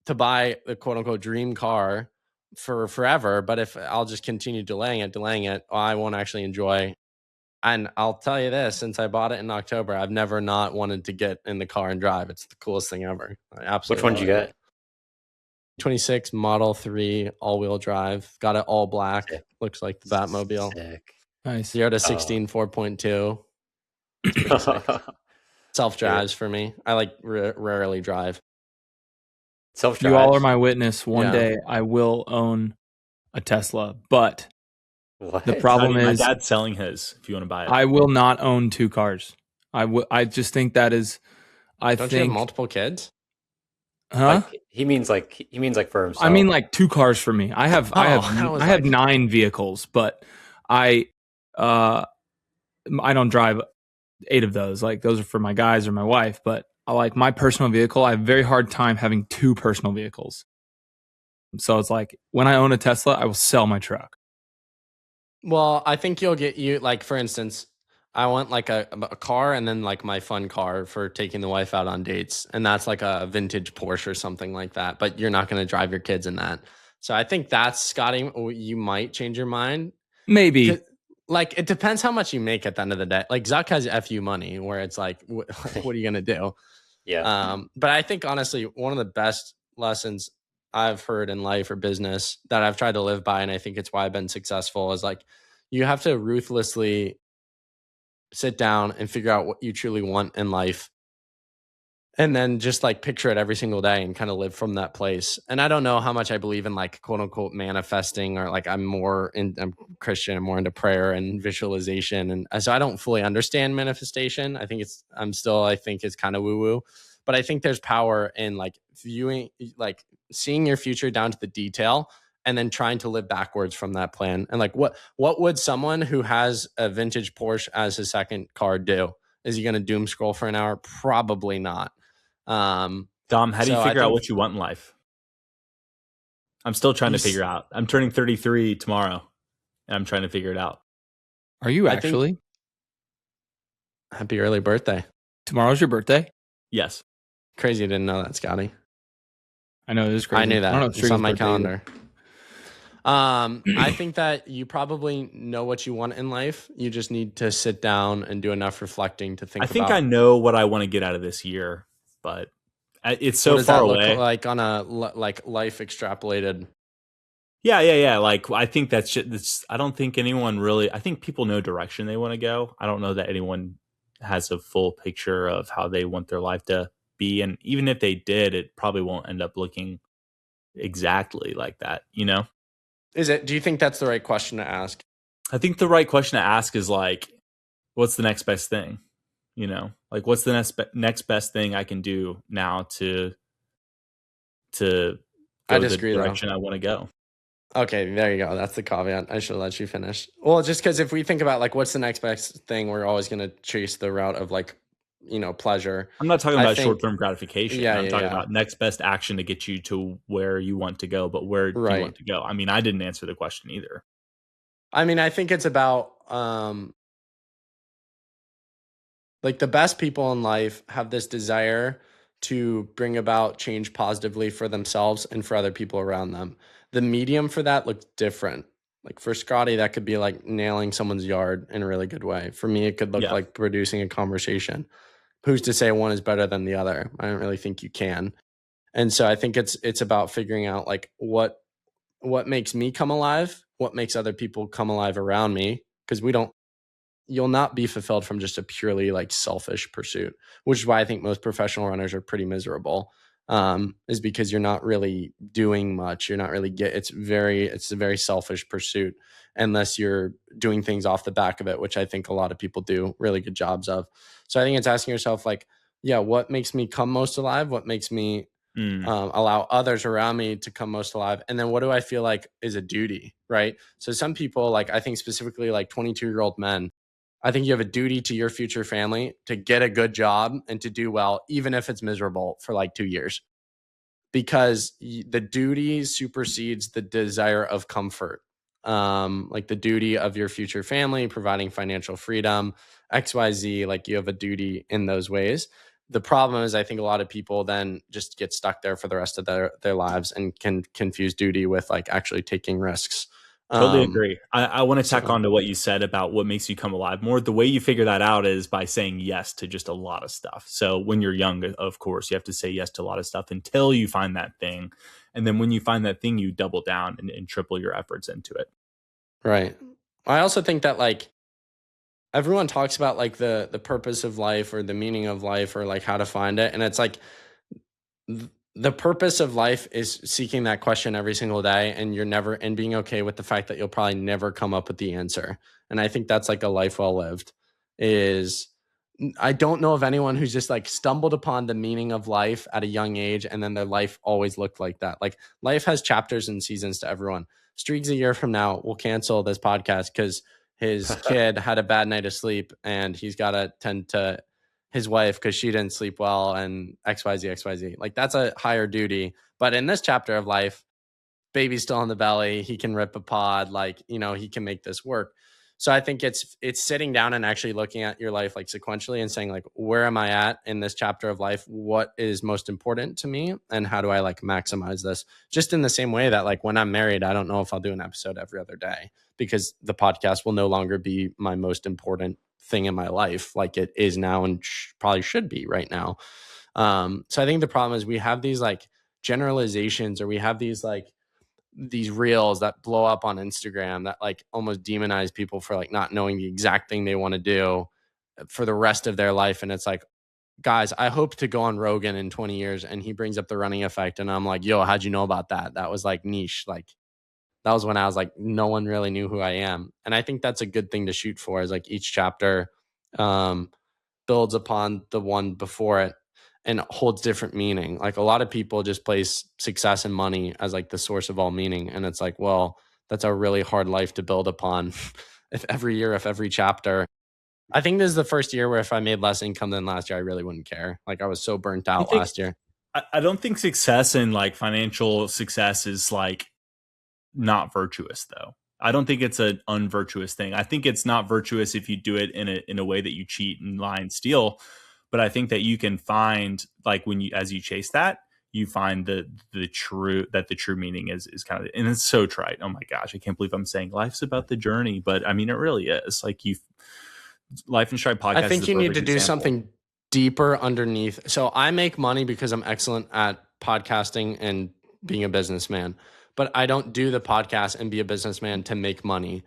to buy the quote unquote dream car for forever. But if I'll just continue delaying it, I won't actually enjoy. And I'll tell you this, since I bought it in October, I've never not wanted to get in the car and drive. It's the coolest thing ever. I absolutely Which one did you love it. get? 26 Model 3 all-wheel drive. Got it all black. Sick. Looks like the Batmobile. Sick. Nice. 0 to 16, 4.2. It's pretty sick. Self-drives for me. I like rarely drive. Self-drive. You all are my witness. One Yeah. day I will own a Tesla, but What? the problem My is dad's selling his. If you want to buy it, I will not own two cars. I just think that is. Don't you have multiple kids? Huh? Like, he means like for himself. I mean, like 2 cars for me. I have I have 9 vehicles, but I don't drive 8 of those. Like those are for my guys or my wife. But I like my personal vehicle. I have a very hard time having 2 personal vehicles. So it's like when I own a Tesla, I will sell my truck. Well, I think you'll get like, for instance, I want like a car and then like my fun car for taking the wife out on dates. And that's like a vintage Porsche or something like that. But you're not going to drive your kids in that. So I think that's, Scotty, you might change your mind. Maybe. Like, it depends how much you make at the end of the day. Like Zuck has FU money where it's like, what are you going to do? Yeah. But I think honestly, one of the best lessons I've heard in life or business that I've tried to live by, and I think it's why I've been successful, is like, you have to ruthlessly sit down and figure out what you truly want in life. And then just like picture it every single day and kind of live from that place. And I don't know how much I believe in like quote unquote manifesting, or like I'm Christian, I'm more into prayer and visualization. And so I don't fully understand manifestation. I think it's kind of woo woo, but I think there's power in like viewing, like seeing your future down to the detail and then trying to live backwards from that plan. And like, what would someone who has a vintage Porsche as his second car do? Is he going to doom scroll for an hour? Probably not. Dom, how do you figure out what you want in life? I'm still trying to figure out. I'm turning 33 tomorrow, and I'm trying to figure it out. Are you actually? Happy early birthday. Tomorrow's your birthday? Yes. Crazy, you didn't know that, Scotty. I know, it is crazy. I knew that. I don't know if It's on my birthday calendar. I think that you probably know what you want in life. You just need to sit down and do enough reflecting to think. I think I know what I want to get out of this year, but it's so far away. Look like on a like life extrapolated? Yeah. Like I think that's. I don't think anyone really. I think people know direction they want to go. I don't know that anyone has a full picture of how they want their life to be, and even if they did, it probably won't end up looking exactly like that. You know? Is it? Do you think that's the right question to ask? I think the right question to ask is like, what's the next best thing? You know, like what's the next best thing I can do now to go I disagree, the direction I want to go. Okay, there you go. That's the caveat. I should let you finish. Well, just because if we think about like what's the next best thing, we're always going to chase the route of like, pleasure. I'm not talking about short-term gratification. Yeah, I'm talking about next best action to get you to where you want to go. But where do you want to go? I mean, I didn't answer the question either. I mean, I think it's about like the best people in life have this desire to bring about change positively for themselves and for other people around them. The medium for that looks different. Like for Scotty, that could be like nailing someone's yard in a really good way. For me, it could look like producing a conversation. Who's to say one is better than the other? I don't really think you can. And so I think it's about figuring out like what makes me come alive, what makes other people come alive around me, because you'll not be fulfilled from just a purely like selfish pursuit, which is why I think most professional runners are pretty miserable. is because you're not really doing much. You're not really it's a very selfish pursuit unless you're doing things off the back of it, which I think a lot of people do really good jobs of. So I think it's asking yourself like, yeah, what makes me come most alive? What makes me allow others around me to come most alive? And then what do I feel like is a duty, right? So some people, like I think specifically like 22-year-old men, I think you have a duty to your future family to get a good job and to do well, even if it's miserable for like 2 years, because the duty supersedes the desire of comfort. Like the duty of your future family, providing financial freedom, XYZ, like you have a duty in those ways. The problem is I think a lot of people then just get stuck there for the rest of their lives and can confuse duty with like actually taking risks. Totally agree. I want to tack so- on to what you said about what makes you come alive more. The way you figure that out is by saying yes to just a lot of stuff. So when you're young, of course, you have to say yes to a lot of stuff until you find that thing. And then when you find that thing, you double down and triple your efforts into it. Right. I also think that like everyone talks about like the purpose of life or the meaning of life or like how to find it. And it's like the purpose of life is seeking that question every single day, and being okay with the fact that you'll probably never come up with the answer. And I think that's like a life well lived. I don't know of anyone who's just like stumbled upon the meaning of life at a young age and then their life always looked like that. Like life has chapters and seasons to everyone. Streaks a year from now will cancel this podcast because his kid had a bad night of sleep and he's got to tend to his wife because she didn't sleep well and XYZ. Like that's a higher duty. But in this chapter of life, baby's still in the belly. He can rip a pod. Like, he can make this work. So I think it's sitting down and actually looking at your life like sequentially and saying like, where am I at in this chapter of life? What is most important to me? And how do I like maximize this? Just in the same way that like when I'm married, I don't know if I'll do an episode every other day because the podcast will no longer be my most important thing in my life like it is now and probably should be right now. So I think the problem is we have these like generalizations, or we have these reels that blow up on Instagram that like almost demonize people for like not knowing the exact thing they want to do for the rest of their life. And it's like, guys, I hope to go on Rogan in 20 years and he brings up the running effect and I'm like, yo, how'd you know about that? That was like niche. Like that was when I was like, no one really knew who I am. And I think that's a good thing to shoot for, is like each chapter builds upon the one before it and holds different meaning. Like a lot of people just place success and money as like the source of all meaning. And it's like, well, that's a really hard life to build upon. If every chapter, I think this is the first year where if I made less income than last year, I really wouldn't care. Like I was so burnt out last year. I don't think success and like financial success is like not virtuous though. I don't think it's an unvirtuous thing. I think it's not virtuous if you do it in a way that you cheat and lie and steal. But I think that you can find like as you chase that, you find the true meaning is kind of, and it's so trite. Oh my gosh, I can't believe I'm saying life's about the journey, but I mean it really is. Like Life and Stride podcast. I think you need to do something deeper underneath. So I make money because I'm excellent at podcasting and being a businessman, but I don't do the podcast and be a businessman to make money.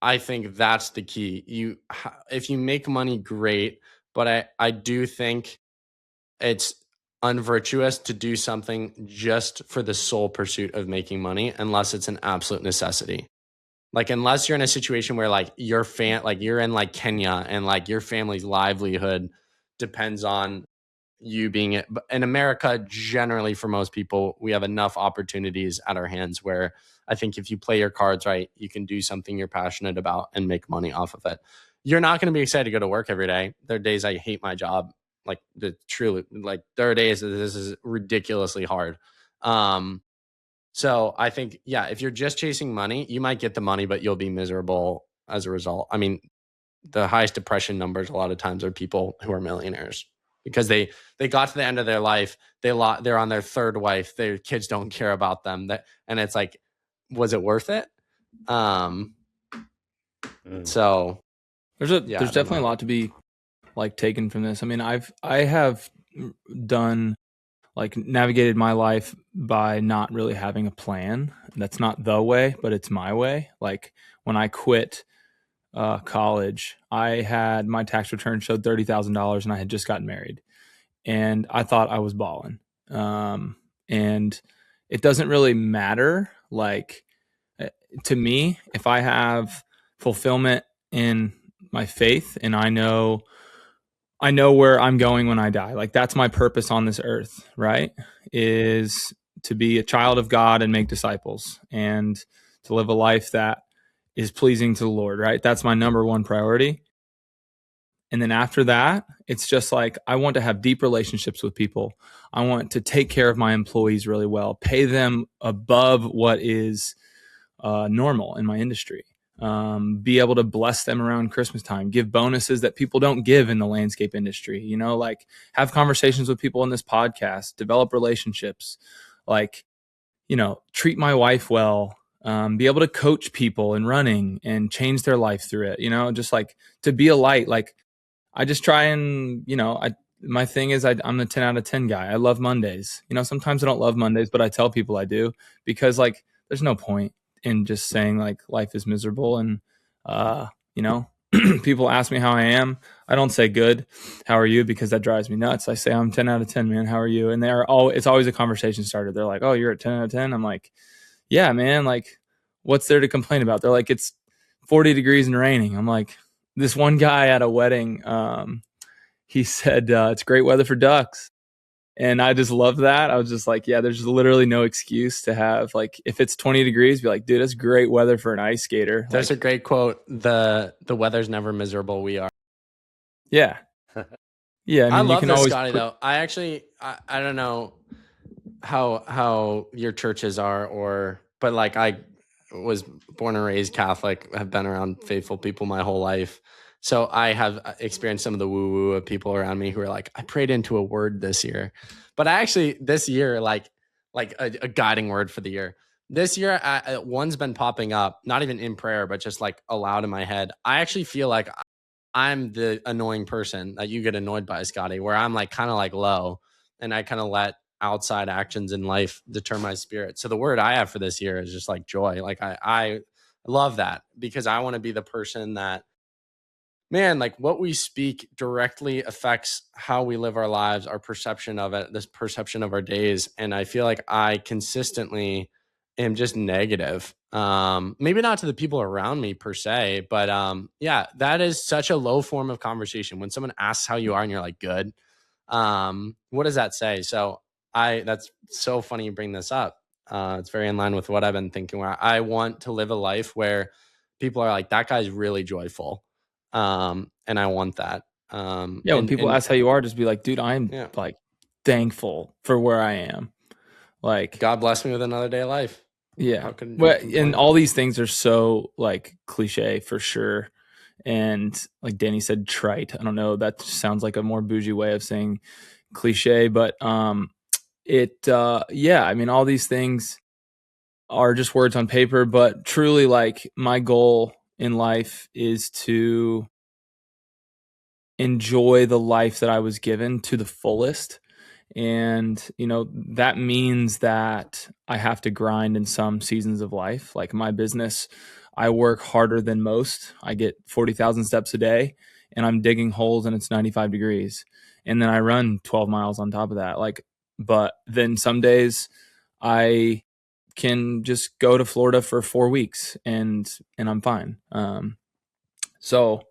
I think that's the key. If you make money, great. But I do think it's unvirtuous to do something just for the sole pursuit of making money, unless it's an absolute necessity. Like unless you're in a situation where like you're in like Kenya and like your family's livelihood depends on you being it. But in America, generally for most people, we have enough opportunities at our hands where I think if you play your cards right, you can do something you're passionate about and make money off of it. You're not going to be excited to go to work every day. There are days I hate my job. Like there are days that this is ridiculously hard. So I think, yeah, if you're just chasing money, you might get the money, but you'll be miserable as a result. I mean, the highest depression numbers a lot of times are people who are millionaires because they got to the end of their life. They're on their third wife. Their kids don't care about them. And it's like, was it worth it? So there's definitely a lot to be like taken from this. I mean, I have done like navigated my life by not really having a plan. That's not the way, but it's my way. Like when I quit college, I had my tax return showed $30,000 and I had just gotten married and I thought I was balling. And it doesn't really matter. Like, to me, if I have fulfillment in my faith and I know where I'm going when I die, like that's my purpose on this earth, right? Is to be a child of God and make disciples and to live a life that is pleasing to the Lord, right? That's my number one priority. And then after that, it's just like, I want to have deep relationships with people. I want to take care of my employees really well, pay them above what is normal in my industry, be able to bless them around Christmas time, give bonuses that people don't give in the landscape industry, like have conversations with people in this podcast, develop relationships, like, treat my wife well, be able to coach people in running and change their life through it, just like to be a light. Like, I just try and, my thing is I'm a 10 out of 10 guy. I love Mondays. Sometimes I don't love Mondays, but I tell people I do because like, there's no point in just saying like life is miserable. And, people ask me how I am. I don't say good. How are you? Because that drives me nuts. I say I'm 10 out of 10, man. How are you? And it's always a conversation starter. They're like, oh, you're at 10 out of 10. I'm like, yeah, man. Like, what's there to complain about? They're like, it's 40 degrees and raining. I'm like, this one guy at a wedding, he said, it's great weather for ducks. And I just love that. I was just like, yeah, there's literally no excuse to have, like, if it's 20 degrees, be like, dude, that's great weather for an ice skater. There's a great quote. The weather's never miserable. We are. Yeah. Yeah. I love this, Scotty, though. I don't know how your churches are, but like I was born and raised Catholic, have been around faithful people my whole life. So I have experienced some of the woo-woo of people around me who are like, I prayed into a word this year. But I actually, this year, like a guiding word for the year. This year, one's been popping up, not even in prayer, but just like aloud in my head. I actually feel like I'm the annoying person that you get annoyed by, Scotty, where I'm like kind of like low and I kind of let outside actions in life deter my spirit. So the word I have for this year is just like joy. Like I love that because I want to be the person that, man, like what we speak directly affects how we live our lives, our perception of it, this perception of our days. And I feel like I consistently am just negative. Maybe not to the people around me per se, but yeah, that is such a low form of conversation. When someone asks how you are and you're like, good, what does that say? So that's so funny you bring this up. It's very in line with what I've been thinking, where I want to live a life where people are like, that guy's really joyful. And I want that. When people ask how you are, just be like, dude, I'm like thankful for where I am. Like, God bless me with another day of life. Yeah. And all these things are so like cliche for sure. And like Danny said, trite. I don't know. That sounds like a more bougie way of saying cliche, but I mean, all these things are just words on paper, but truly, like, my goal in life is to enjoy the life that I was given to the fullest. And, that means that I have to grind in some seasons of life. Like my business, I work harder than most. I get 40,000 steps a day and I'm digging holes and it's 95 degrees. And then I run 12 miles on top of that. But then some days I can just go to Florida for 4 weeks and I'm fine. So,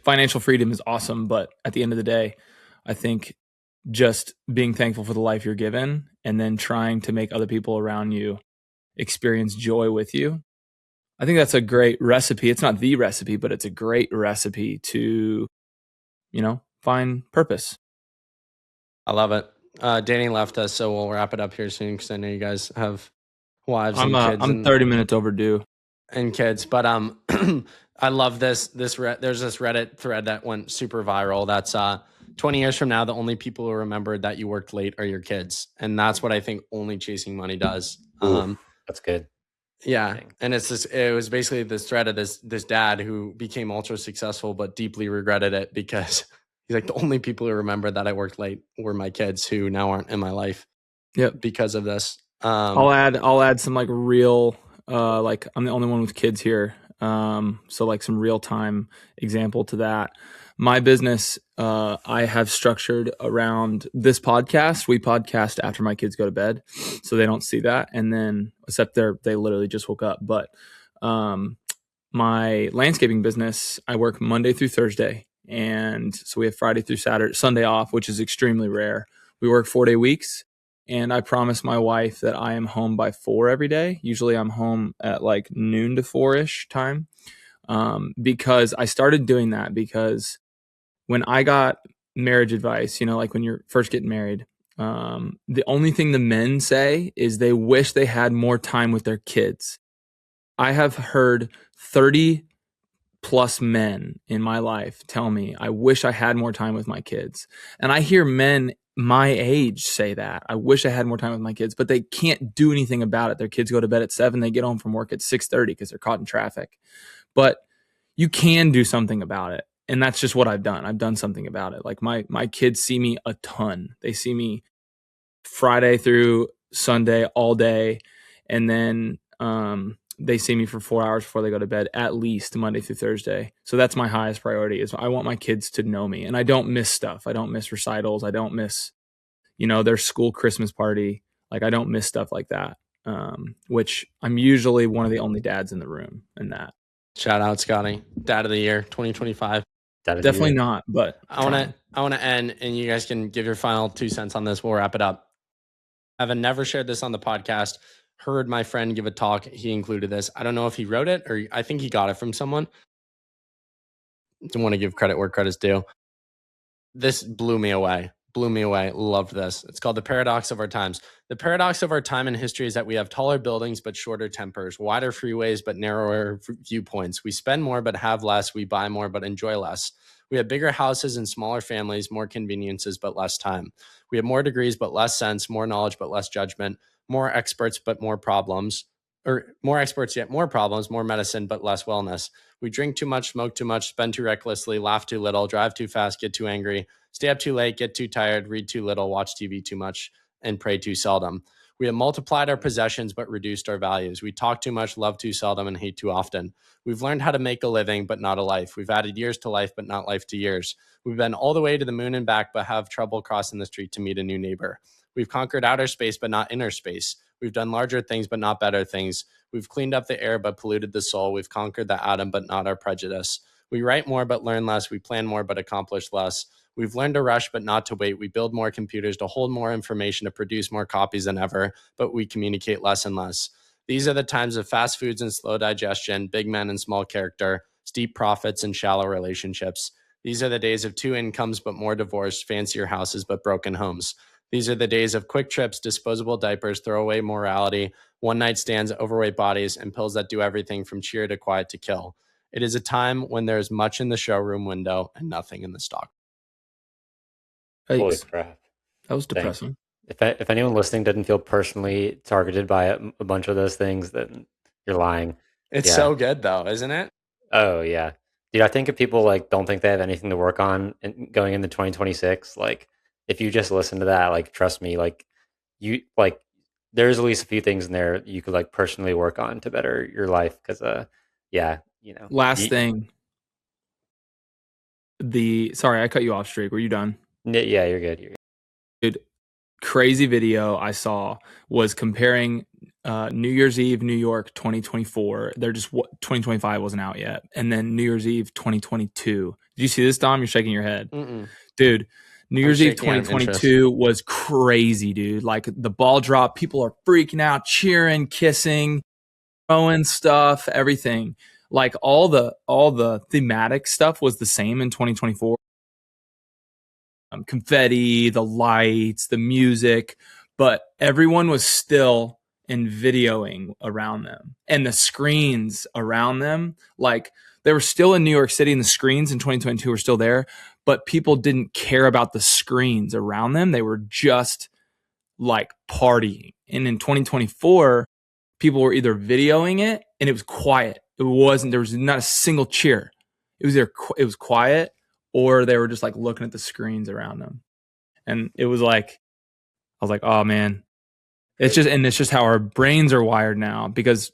financial freedom is awesome. But at the end of the day, I think just being thankful for the life you're given and then trying to make other people around you experience joy with you. I think that's a great recipe. It's not the recipe, but it's a great recipe to, find purpose. I love it. Danny left us, so we'll wrap it up here soon because I know you guys have wives and kids. I'm 30 minutes overdue. And kids, but I love this. There's this Reddit thread that went super viral. That's 20 years from now, the only people who remember that you worked late are your kids, and that's what I think only chasing money does. That's good. Yeah, and it was basically this thread of this dad who became ultra successful but deeply regretted it because he's like, the only people who remember that I worked late were my kids who now aren't in my life. Yep, because of this. I'll add some like real. Like I'm the only one with kids here. So like some real time example to that. my business, I have structured around this podcast. We podcast after my kids go to bed, so they don't see that. And then, except they literally just woke up. But my landscaping business, I work Monday through Thursday. And so we have Friday through Sunday off, which is extremely rare. We work 4-day weeks. And I promise my wife that I am home by 4 every day. Usually I'm home at like noon to 4-ish time. Because I started doing that because when I got marriage advice, like when you're first getting married, the only thing the men say is they wish they had more time with their kids. I have heard 30 plus men in my life tell me, I wish I had more time with my kids. And I hear men my age say that. I wish I had more time with my kids, but they can't do anything about it. Their kids go to bed at 7. They get home from work at 6:30 because they're caught in traffic. But you can do something about it. And that's just what I've done. I've done something about it. Like my kids see me a ton. They see me Friday through Sunday all day. And then they see me for 4 hours before they go to bed, at least Monday through Thursday. So that's my highest priority is I want my kids to know me. And I don't miss stuff. I don't miss recitals. I don't miss, their school Christmas party. Like I don't miss stuff like that, which I'm usually one of the only dads in the room in that. Shout out, Scotty. Dad of the year, 2025. Definitely not, but I want to end, and you guys can give your final 2 cents on this. We'll wrap it up. I've never shared this on the podcast. Heard my friend give a talk. He included this. I don't know if he wrote it or I think he got it from someone. Don't want to give credit where credit's due. This blew me away. Loved this. It's called The Paradox of Our Times. The paradox of our time in history is that we have taller buildings but shorter tempers, wider freeways but narrower viewpoints. We spend more but have less. We buy more but enjoy less. We have bigger houses and smaller families, more conveniences but less time. We have more degrees but less sense, more knowledge but less judgment, more experts but more problems, or more experts yet more problems, more medicine but less wellness. We drink too much, smoke too much, spend too recklessly, laugh too little, drive too fast, get too angry, stay up too late, get too tired, read too little, watch TV too much, and pray too seldom. We have multiplied our possessions but reduced our values. We talk too much, love too seldom, and hate too often. We've learned how to make a living but not a life. We've added years to life but not life to years. We've been all the way to the moon and back but have trouble crossing the street to meet a new neighbor. We've conquered outer space but not inner space. We've done larger things but not better things. We've cleaned up the air but polluted the soul. We've conquered the atom but not our prejudice. We write more but learn less. We plan more but accomplish less. We've learned to rush but not to wait. We build more computers to hold more information, to produce more copies than ever, but we communicate less and less. These are the times of fast foods and slow digestion, big men and small character, steep profits and shallow relationships. These are the days of 2 incomes but more divorce, fancier houses but broken homes. These are the days of quick trips, disposable diapers, throwaway morality, one-night stands, overweight bodies, and pills that do everything from cheer to quiet to kill. It is a time when there is much in the showroom window and nothing in the stock. Holy crap. That was depressing. If anyone listening didn't feel personally targeted by a bunch of those things, then you're lying. It's so good though, isn't it? Oh yeah. Dude, I think if people don't think they have anything to work on going into 2026, if you just listen to that, trust me, there's at least a few things in there you could personally work on to better your life. Cause Last thing. Sorry, I cut you off, Streak. Were you done? Yeah, you're good. Dude, crazy video I saw was comparing New Year's Eve, New York 2024. 2025 wasn't out yet. And then New Year's Eve 2022. Did you see this, Dom? You're shaking your head. Mm-mm. Dude, New Year's Eve 2022 was crazy, dude. The ball drop, people are freaking out, cheering, kissing, throwing stuff, everything. All the thematic stuff was the same in 2024. Confetti, the lights, the music, but everyone was still in videoing around them, and the screens around them, they were still in New York City, and the screens in 2022 were still there, but people didn't care about the screens around them. They were just partying. And in 2024, people were either videoing it, and it was quiet. There was not a single cheer. It was quiet, or they were just looking at the screens around them. And it was I was like, oh man, it's just how our brains are wired now, because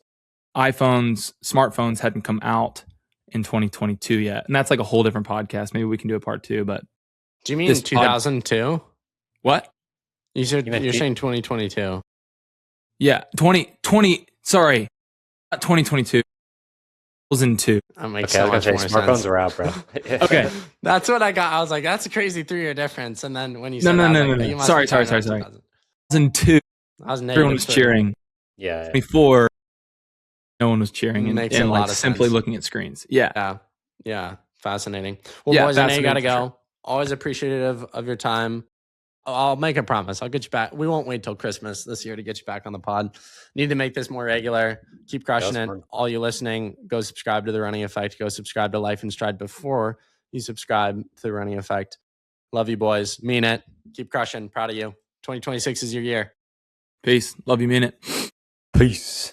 smartphones hadn't come out in 2022 yet. And that's like a whole different podcast. Maybe we can do a part 2, but Do you mean This 2002? what? You said You meant you're two- saying 2022. Yeah, 2020, sorry. Not 2022. 2002. That makes Okay, I so was much gonna say more smartphones sense. are out, bro. Okay. That's what I got. I was like, that's a crazy 3-year difference. And then when you No, said no, that, I was no, like, no, you no. must Sorry, be talking sorry, about sorry. 2000. 2002, I was everyone was -3. cheering. Yeah. 24, no one was cheering. And, Makes a and lot like of simply sense. looking at screens. Yeah. Yeah. Yeah. Fascinating. Well, Yeah, boys, I know you got to fascinating for go. Always appreciative of your time. I'll make a promise. I'll get you back. We won't wait till Christmas this year to get you back on the pod. Need to make this more regular. Keep crushing it. fun. All you listening, go subscribe to The Running Effect. Go subscribe to Life in Stride before you subscribe to The Running Effect. Love you, boys. Mean it. Keep crushing. Proud of you. 2026 is your year. Peace. Love you, mean it. Peace.